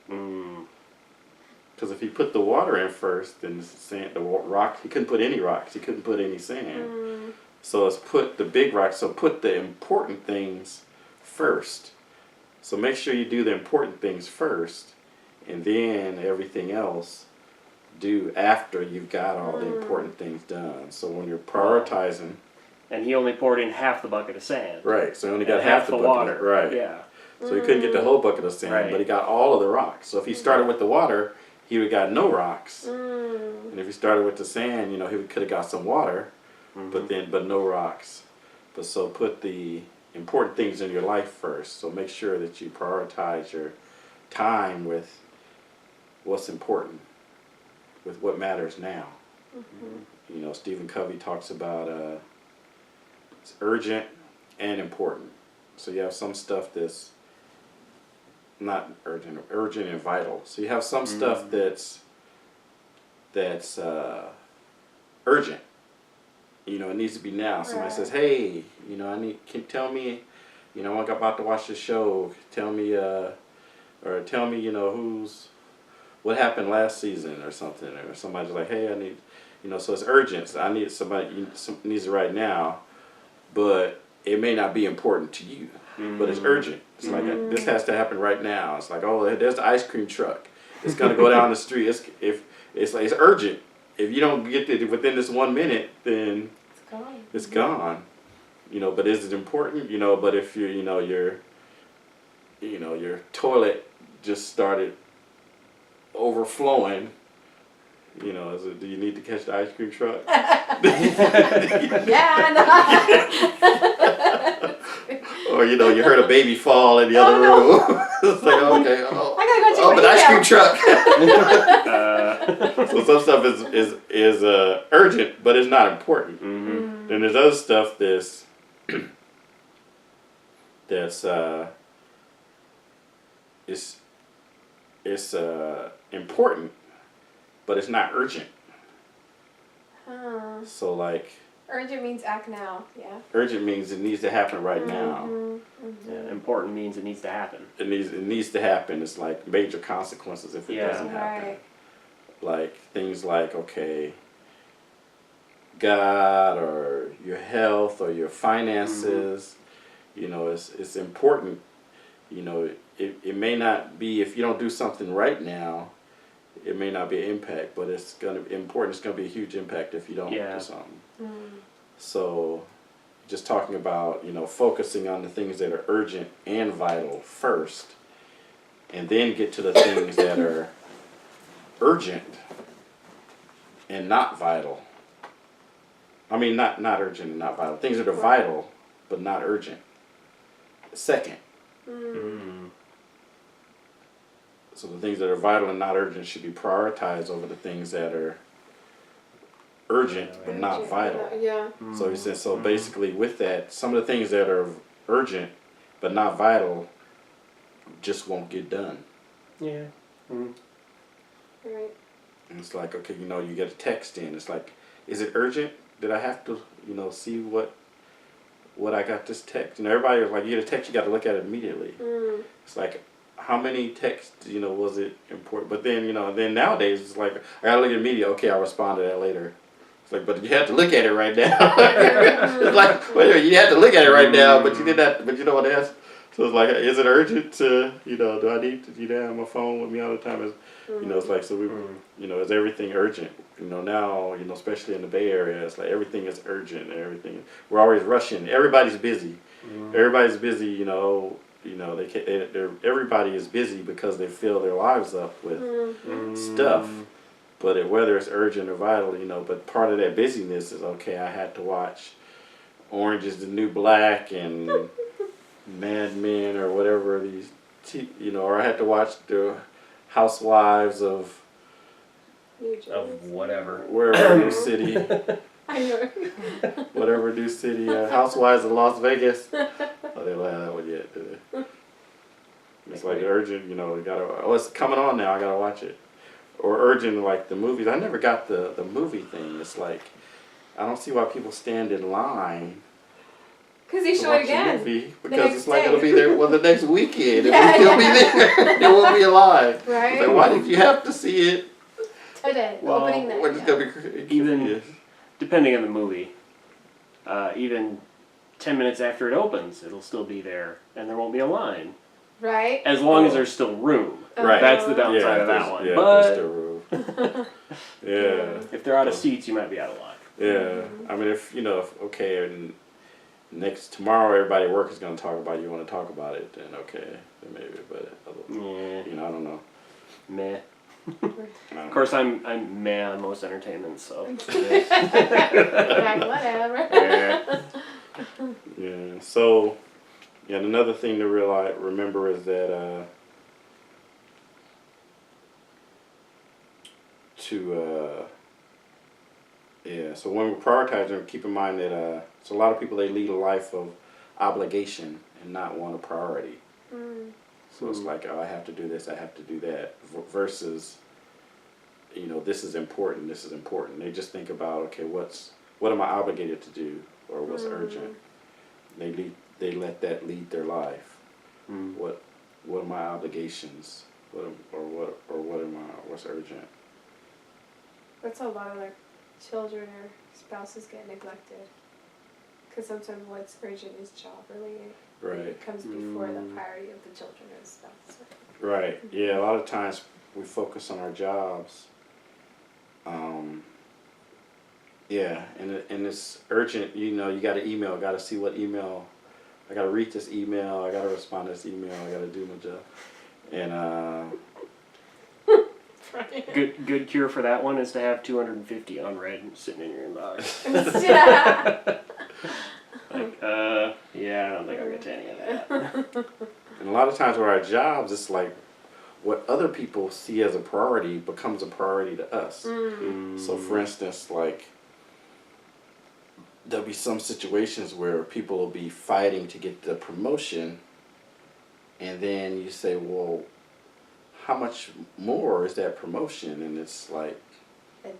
Because if he put the water in first, then the rock, he couldn't put any rocks, he couldn't put any sand. So it's put the big rocks, so put the important things first. So make sure you do the important things first, and then everything else do after you've got all the important things done. So when you're prioritizing... And he only poured in half the bucket of sand. Right, so he only got and half the bucket. water. Right. Yeah. So he couldn't get the whole bucket of sand, but he got all of the rocks. So if he started with the water, he would have got no rocks. And if he started with the sand, he could have got some water, but no rocks. But so put the important things in your life first. So make sure that you prioritize your time with what's important, with what matters now. Stephen Covey talks about it's urgent and important. So you have some stuff that's not urgent and vital. So you have some stuff that's urgent. It needs to be now. Somebody says, hey, can tell me, I'm about to watch the show. Tell me, what happened last season or something. Or somebody's like, hey, I need, so it's urgent. So I need somebody needs it right now, but it may not be important to you, but it's urgent. It's like, this has to happen right now. It's like, oh, there's the ice cream truck. It's going to go down the street. It's urgent. If you don't get it within this 1 minute, then it's gone. but is it important? But if your toilet just started overflowing, do you need to catch the ice cream truck? Yeah, no. Or you heard a baby fall in the other room. It's like, okay, I gotta go check but my ice email. cream truck. So some stuff is urgent, but it's not important. Mm-hmm. Then there's other stuff that's it's important, but it's not urgent. Huh. So like, Urgent means act now. Yeah. urgent means it needs to happen right now. Yeah, important means it needs to happen. It needs to happen. It's like major consequences if it Yeah. doesn't happen. Right. Like things like, okay, God or your health or your finances, it's important. It may not be, if you don't do something right now, it may not be an impact, but it's gonna be important. It's gonna be a huge impact if you don't do something. So just talking about, focusing on the things that are urgent and vital first, and then get to the things that are urgent and not vital. I mean, not urgent and not vital. Things that are vital but not urgent. Second. So the things that are vital and not urgent should be prioritized over the things that are urgent but not vital. Yeah. So he says, so basically with that, some of the things that are urgent but not vital just won't get done. Yeah. Mm-hmm. Right. And it's like, okay, you get a text in. It's like, is it urgent? Did I have to, see what I got this text? Everybody was like, you get a text, you got to look at it immediately. It's like, how many texts, was it important? But then, then nowadays it's like, I got to look at the media. Okay, I'll respond to that later. It's like, but you have to look at it right now. It's like, wait a minute, you have to look at it right now, but you did not. But you know what it is? So it's like, is it urgent to, do I need to, have my phone with me all the time? It's like, so we, is everything urgent? Now, especially in the Bay Area, it's like everything is urgent. We're always rushing. Everybody's busy. Everybody's busy. Everybody is busy because they fill their lives up with stuff. But whether it's urgent or vital, but part of that busyness is, okay, I had to watch Orange is the New Black and Mad Men or whatever these, or I had to watch the Housewives of whatever. Wherever new city. I know. Whatever new city. Housewives of Las Vegas. Oh, they don't have that one yet, do they? It's like urgent, it's coming on now, I gotta watch it. Or urgent, like the movies. I never got the movie thing. It's like, I don't see why people stand in line. Because they show it again. Movie, because it's like it'll be there the next weekend. It'll still be there. It won't be alive. Right. It's like, why did you have to see it Today. Well, Opening night. when it's gonna be Even depending on the movie, even 10 minutes after it opens, it'll still be there, and there won't be a line. Right. As long as there's still room. Right. That's the downside of that one. Yeah, but there's still room. Yeah. if they're out of seats, you might be out of line. Yeah. I mean, if okay, and tomorrow everybody at work is going to talk about it, you want to talk about it, then okay, then maybe. But I don't know. Meh. Of course, I'm meh on most entertainment, so. Like, whatever. Yeah. So, and another thing to remember is that so when we're prioritizing, keep in mind that so a lot of people, they lead a life of obligation and not one of priority. So it's like, oh, I have to do this, I have to do that, versus, this is important, this is important. They just think about, okay, what am I obligated to do, or what's urgent. They let that lead their life. What are my obligations? What's urgent? That's a lot of like children or spouses get neglected. Because sometimes what's urgent is job related. Right. It comes before the priority of the children and stuff. So. Right. Yeah. A lot of times we focus on our jobs, Yeah, and it's urgent. You know, you got to email. Got to see what email. I got to read this email. I got to respond to this email. I got to do my job. And Good cure for that one is to have 250 unread sitting in your inbox. Yeah. Like, yeah, I don't think I'll get to any of that. and a lot of times with our jobs, it's like what other people see as a priority becomes a priority to us. So, for instance, like there'll be some situations where people will be fighting to get the promotion, and then you say, well, how much more is that promotion? And it's like, $1.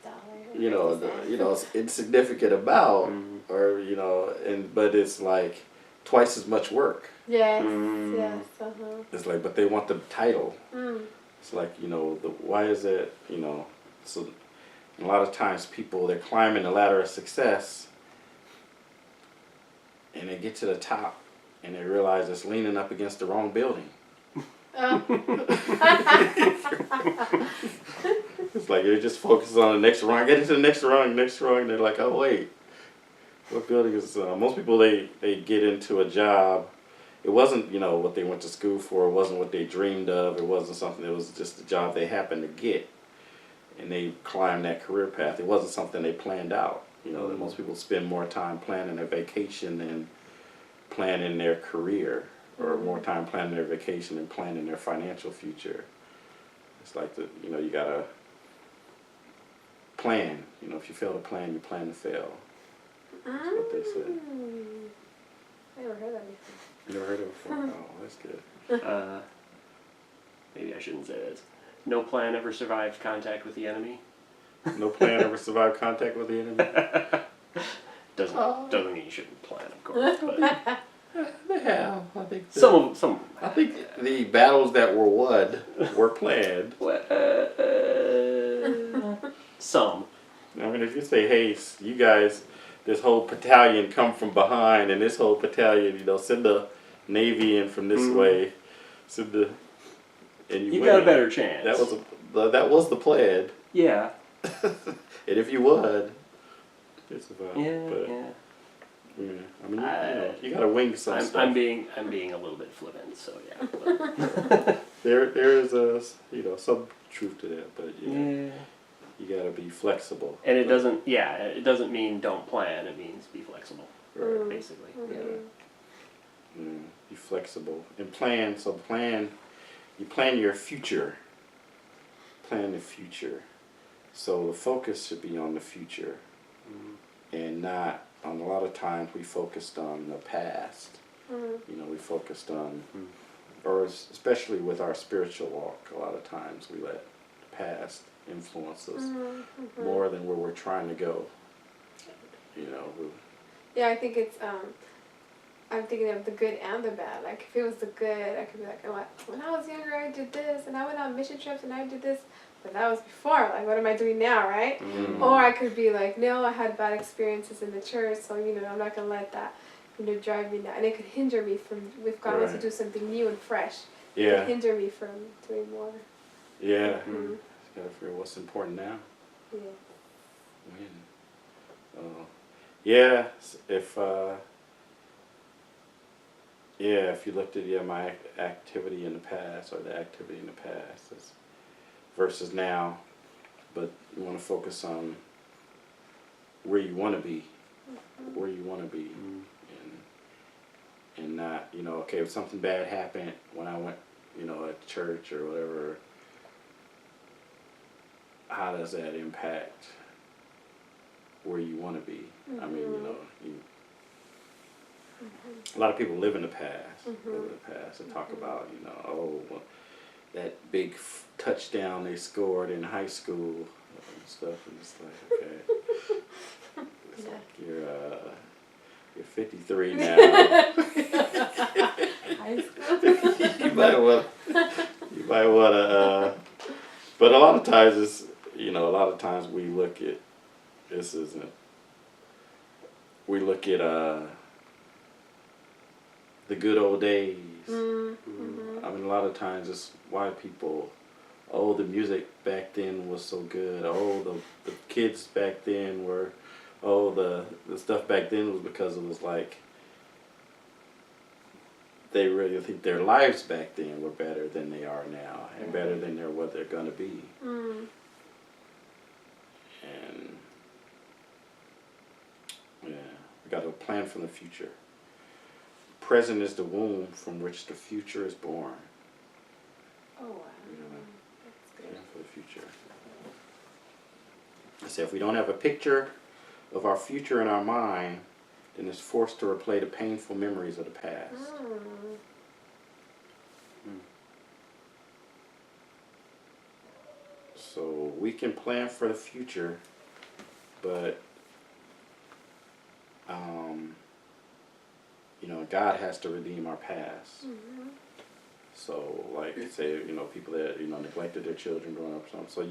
it's insignificant amount, Mm. or but it's like twice as much work. Yes. Mm. Yes. Uh-huh. It's like, but they want the title. Mm. It's like, why is it, so a lot of times people, they're climbing the ladder of success, and they get to the top, and they realize it's leaning up against the wrong building. It's like they're just focused on the next rung. Get into the next rung. They're like, oh wait, what building is? Most people they get into a job. It wasn't what they went to school for. It wasn't what they dreamed of. It wasn't something. It was just a job they happened to get, and they climbed that career path. It wasn't something they planned out. That most people spend more time planning their vacation than planning their career, or more time planning their vacation than planning their financial future. It's like you gotta plan. If you fail to plan, you plan to fail. That's what they say. I never heard that before. You never heard of it before? Oh, that's good. Maybe I shouldn't say this. No plan ever survived contact with the enemy. No plan ever survived contact with the enemy? Doesn't mean you shouldn't plan, of course. But They have. I think some. I think the battles that were won were planned. Some. I mean, if you say, hey, you guys, this whole battalion come from behind, and this whole battalion, send the Navy in from this way, and You win. got a better chance. That was the plan. Yeah. And if you won, you survived. Yeah. But, Yeah. yeah. I mean, you gotta wing some stuff. I'm being a little bit flippant, so yeah. But. There is some truth to that, but Yeah. you gotta be flexible. And it doesn't mean don't plan. It means be flexible, Right. basically. Yeah. Be flexible and plan. So you plan your future. Plan the future. So the focus should be on the future, and not on. A lot of times we focused on the past. We focused on, or especially with our spiritual walk. A lot of times we let the past influence us more than where we're trying to go. Yeah, I think it's I'm thinking of the good and the bad. Like if it was the good, I could be like, oh, when I was younger I did this, and I went on mission trips and I did this, but that was before. Like what am I doing now, right? Or I could be like, no, I had bad experiences in the church, so I'm not gonna let that drive me down, and it could hinder me from if God wants to do something new and fresh. It could hinder me from doing more. Yeah. Gotta figure what's important now. Yeah. When. Yeah. If you looked at my activity in the past, or the activity in the past versus now, but you want to focus on where you want to be, and not okay, if something bad happened when I went at church or whatever, how does that impact where you want to be? I mean, a lot of people live in the past, and talk about, that big touchdown they scored in high school and stuff, and it's like, okay, it's like you're 53 now. High school. you might want to, but a lot of times it's, a lot of times we look at, we look at the good old days. I mean, a lot of times it's why people, the music back then was so good. The kids back then were oh, the stuff back then was because it was like they really think their lives back then were better than they are now, and better than they're what they're gonna be. Mm. And yeah, we got to plan for the future. Present is the womb from which the future is born. Oh wow. Yeah. That's good. Plan for the future. I said, if we don't have a picture of our future in our mind, then it's forced to replay the painful memories of the past. So we can plan for the future, but God has to redeem our past. Mm-hmm. So, like, say, people that neglected their children growing up, or something. So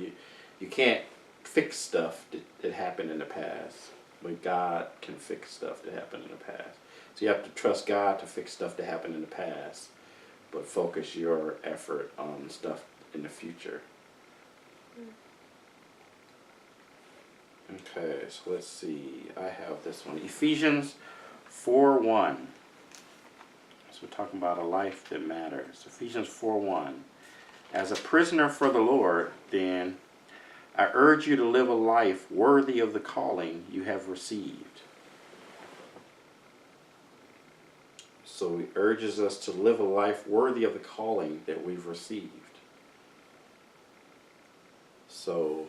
you can't fix stuff that happened in the past, but God can fix stuff that happened in the past. So you have to trust God to fix stuff that happened in the past, but focus your effort on stuff in the future. Okay, so let's see. I have this one. Ephesians 4:1. So we're talking about a life that matters. Ephesians 4:1. As a prisoner for the Lord, then, I urge you to live a life worthy of the calling you have received. So he urges us to live a life worthy of the calling that we've received. So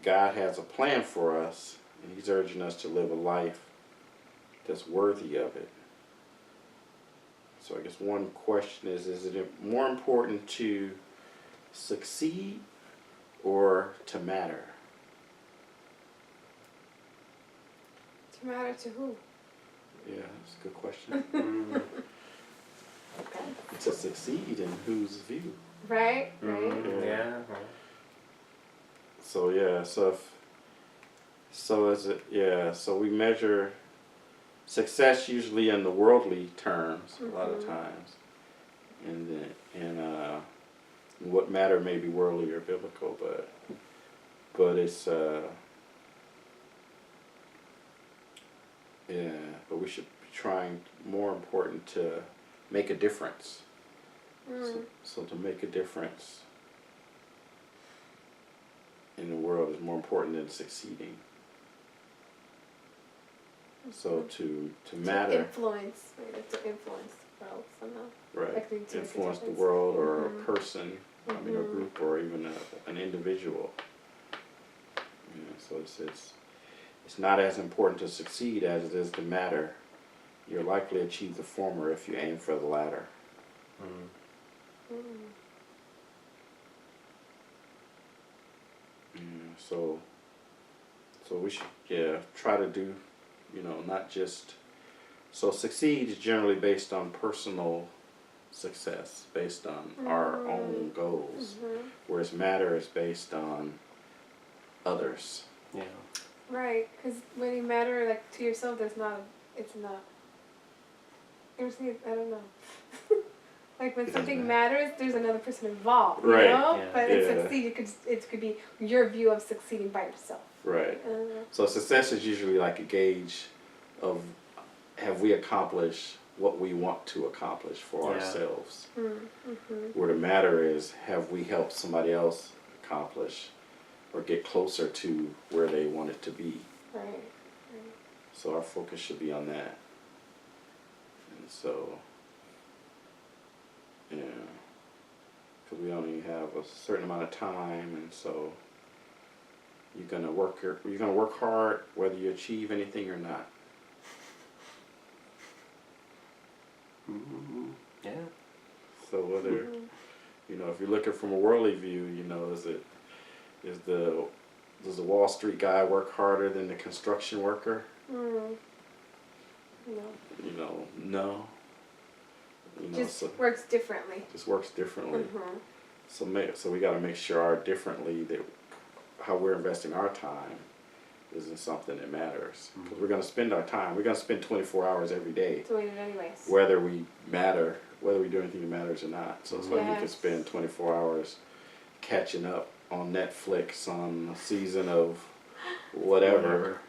God has a plan for us, and he's urging us to live a life that's worthy of it. So I guess one question is it more important to succeed or to matter? To matter to who? Yeah, that's a good question. Okay. To succeed in whose view? Right. Yeah. So yeah, so we measure success usually in the worldly terms a lot of times, and what matter may be worldly or biblical, but it's but we should be trying more important to make a difference. So to make a difference in the world is more important than succeeding. So to matter. To influence, right? To influence the world somehow. Right. Like to make a Influence the difference. world or a person, a group, or even an individual. So it's not as important to succeed as it is to matter. You'll likely achieve the former if you aim for the latter. So we should try to do, not just. So succeed is generally based on personal success, based on our own goals, whereas matter is based on others. Yeah. Right, because when you matter like to yourself, it's not. You ever see? I don't know. Like when something matters, there's another person involved. You Right. know? Yeah. But in succeed, it could be your view of succeeding by yourself. Right. So success is usually like a gauge of have we accomplished what we want to accomplish for ourselves. Where the matter is have we helped somebody else accomplish or get closer to where they want it to be. Right. So our focus should be on that. And so, because we only have a certain amount of time, and so you're gonna work hard whether you achieve anything or not. Yeah. So whether if you're looking from a worldly view, does the Wall Street guy work harder than the construction worker? No. No. Just works differently. Just works differently. So we got to make sure our differently that how we're investing our time isn't something that matters. Because we're going to spend our time. We're going to spend 24 hours every day. Doing it anyways. Whether we do anything that matters or not. So it's like we could spend 24 hours catching up on Netflix on a season of whatever.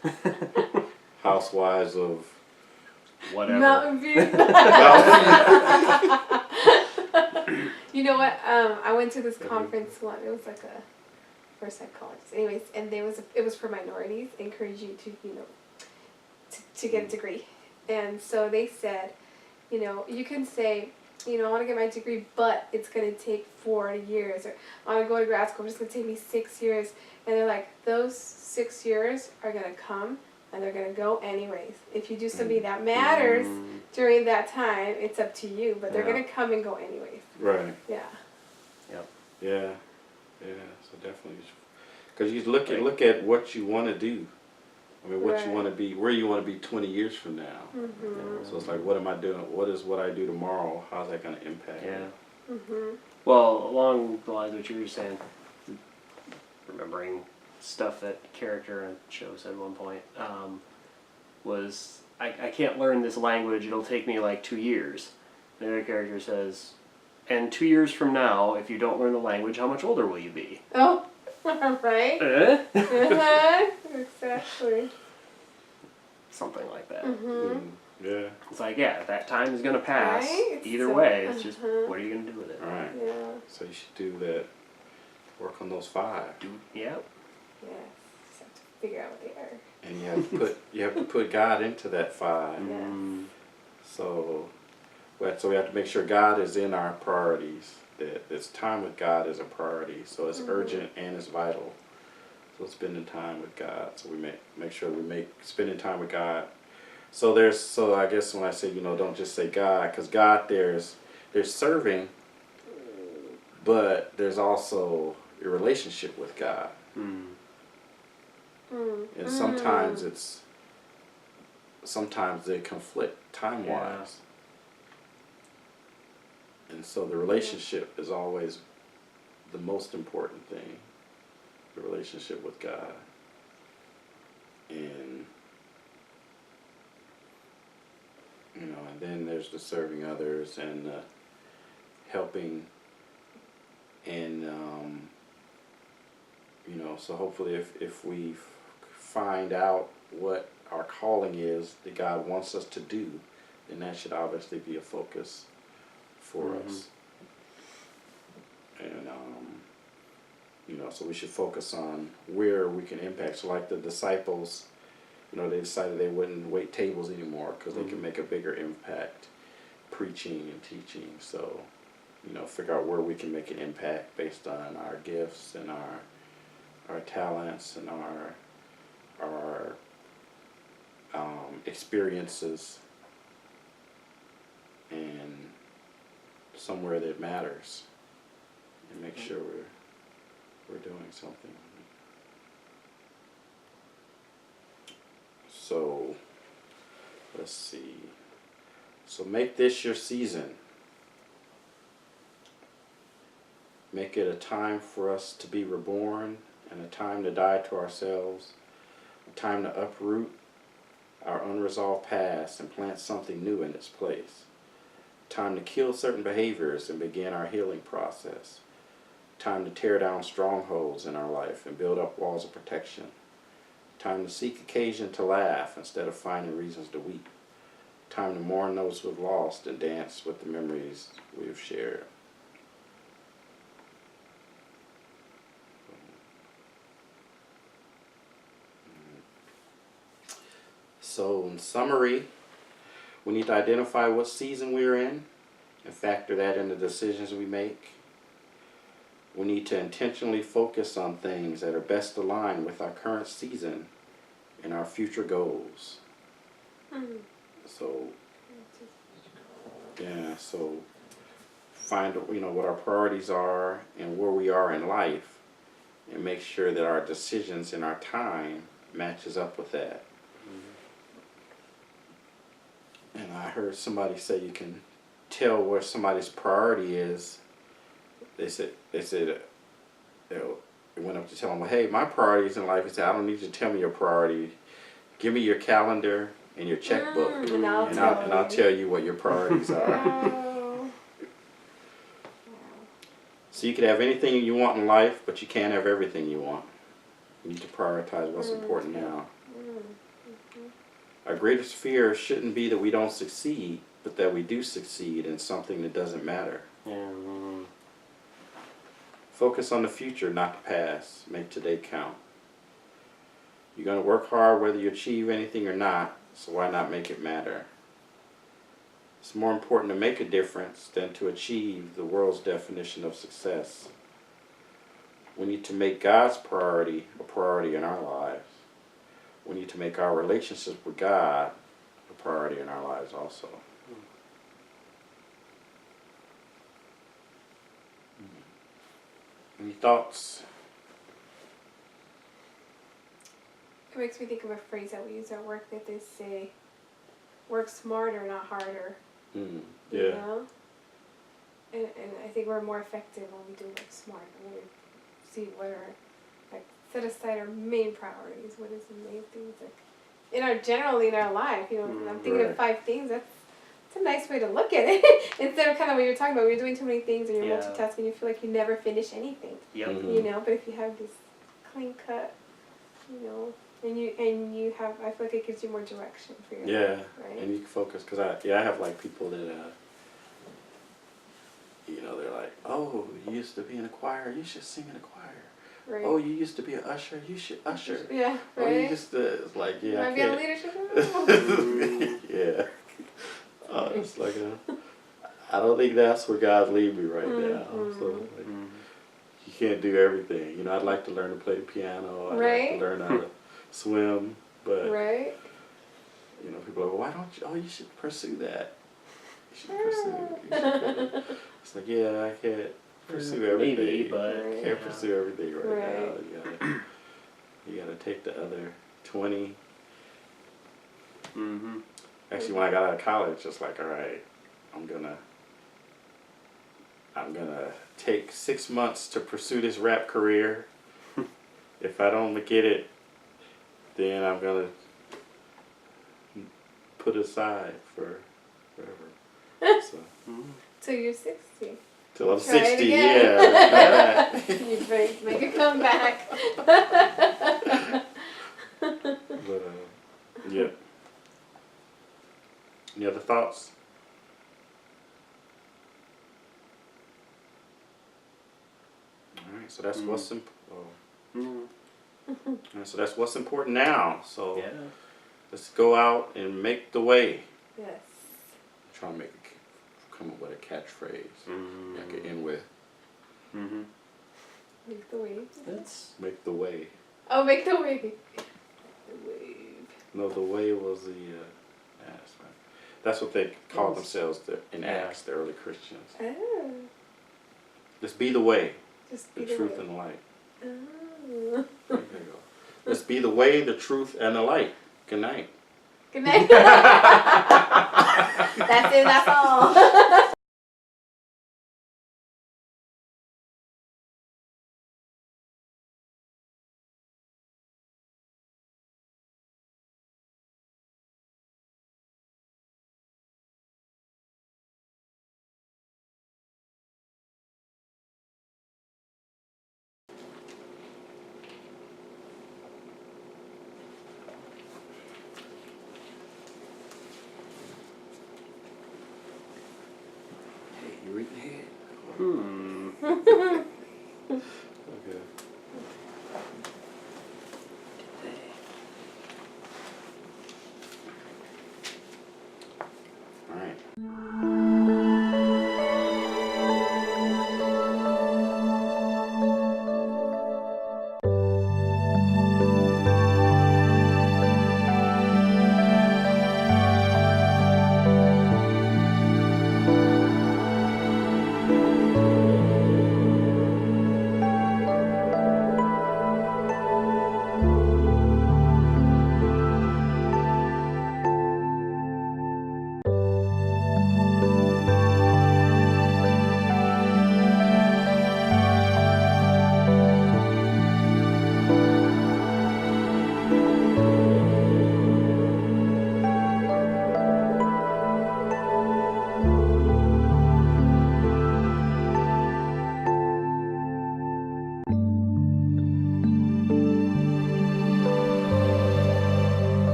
Housewives of Whatever. Mountain View. You know what? I went to this conference one. It was like a for psychologists. Anyways, and it was for minorities, encourage you to to get a degree. And so they said, you can say, I want to get my degree, but it's going to take 4 years, or I want to go to grad school, but it's going to take me 6 years. And they're like, those 6 years are going to come and they're going to go anyways. If you do something that matters during that time, it's up to you, but they're going to come and go anyways. right. Yeah. Yep. Yeah. So definitely, because you look at what you want to do. I mean, what you want to be, where you want to be 20 years from now. Mm-hmm. So it's like, what am I doing? What I do tomorrow? How's that going to impact? Yeah. me? Mm-hmm. Well, along the lines of what you were saying, remembering stuff that character in the show said at one point, was, I can't learn this language, it'll take me like 2 years. The other character says, and 2 years from now, if you don't learn the language, how much older will you be? Oh, right? Uh-huh. Exactly. Something like that. Mm-hmm. Yeah. It's like, yeah, that time is going to pass. Right? Either So, way, it's just, what are you going to do with it? All right. Yeah. So you should do that. Work on those 5. Yeah. Yeah. Just have to figure out what they are. And you have to put God into that 5. Mm. So we have to make sure God is in our priorities. That it's time with God is a priority. So it's urgent and it's vital. So spending time with God. So we make sure we make spending time with God. So I guess when I say, don't just say God, because God there's serving, but there's also your relationship with God. Mm. And sometimes they conflict time-wise. And so the relationship is always the most important thing, the relationship with God. And, and then there's the serving others and the helping and, so hopefully if we find out what our calling is that God wants us to do, then that should obviously be a focus for us. And, so we should focus on where we can impact. So like the disciples, they decided they wouldn't wait tables anymore because they can make a bigger impact preaching and teaching. So, figure out where we can make an impact based on our gifts and our talents and our experiences, and somewhere that matters, and make sure we're doing something. So let's see. So make this your season. Make it a time for us to be reborn and a time to die to ourselves, a time to uproot our unresolved past and plant something new in its place. Time to kill certain behaviors and begin our healing process. Time to tear down strongholds in our life and build up walls of protection. Time to seek occasion to laugh instead of finding reasons to weep. Time to mourn those who have lost and dance with the memories we have shared. So in summary, we need to identify what season we're in and factor that into decisions we make. We need to intentionally focus on things that are best aligned with our current season and our future goals. So, so find what our priorities are and where we are in life, and make sure that our decisions and our time matches up with that. And I heard somebody say you can tell where somebody's priority is. They said it went up to tell them, well, hey, my priorities in life. He said, I don't need you to tell me your priority. Give me your calendar and your checkbook, and I'll tell you what your priorities are. Wow. So you can have anything you want in life, but you can't have everything you want. We need to prioritize what's important now. Mm-hmm. Our greatest fear shouldn't be that we don't succeed, but that we do succeed in something that doesn't matter. Yeah. Focus on the future, not the past. Make today count. You're going to work hard whether you achieve anything or not, so why not make it matter? It's more important to make a difference than to achieve the world's definition of success. We need to make God's priority a priority in our lives. We need to make our relationship with God a priority in our lives also. Any thoughts? It makes me think of a phrase that we use at work that they say, work smarter, not harder. Mm, You yeah. know? And I think we're more effective when we do work smarter, when we see what are, like, set aside our main priorities, what is the main things, like, generally in our life, you know, when I'm thinking Right. of 5 things, that's a nice way to look at it. Instead of kind of what you're talking about, when you're doing too many things and you're Yeah. multitasking, you feel like you never finish anything, Yep. Mhm. you know, but if you have this clean cut, you know, and you have, I feel like it gives you more direction for your Yeah, life, right? and you can focus, because I have like people that, you know, they're like, oh, you used to be in a choir, you should sing in a choir. Right. Oh, you used to be an usher, you should usher. Yeah, Oh, you right? used to, it's like, yeah, I Might be on can't. leadership. Yeah. It's like, I don't think that's where God's leading me right now. So, like, you can't do everything. You know, I'd like to learn to play the piano. I'd like Right. to learn how to swim, but, Right? you know, people are like, why don't you, oh, you should pursue that. You should pursue. It's like, yeah, I can't pursue everything. Maybe, but Right. Can't pursue everything right now. Right. You gotta take the other 20. Mm-hmm. Actually, when I got out of college, it's like, all right, I'm gonna take 6 months to pursue this rap career. If I don't get it, then I'm gonna put it aside for forever. So Till you're 60. till I'm Try it 60, again. yeah. You make a comeback. But yeah. Any other thoughts? All right, so that's what's so that's what's important now. So Yeah. let's go out and make the way. Yes. I'm trying to come up with a catchphrase I could end with. Mm-hmm. Make the wave. That's Make the way. Oh, make the wave. The wave. No, the way was the Acts, right? That's what they called themselves in Acts, the early Christians. Oh. Let's be the way, Just the be truth way. and the light. Oh. There you go. Let's be the way, the truth, and the light. Good night. Good night. That's it, that's all. Hey, you reading ahead? Okay. All right.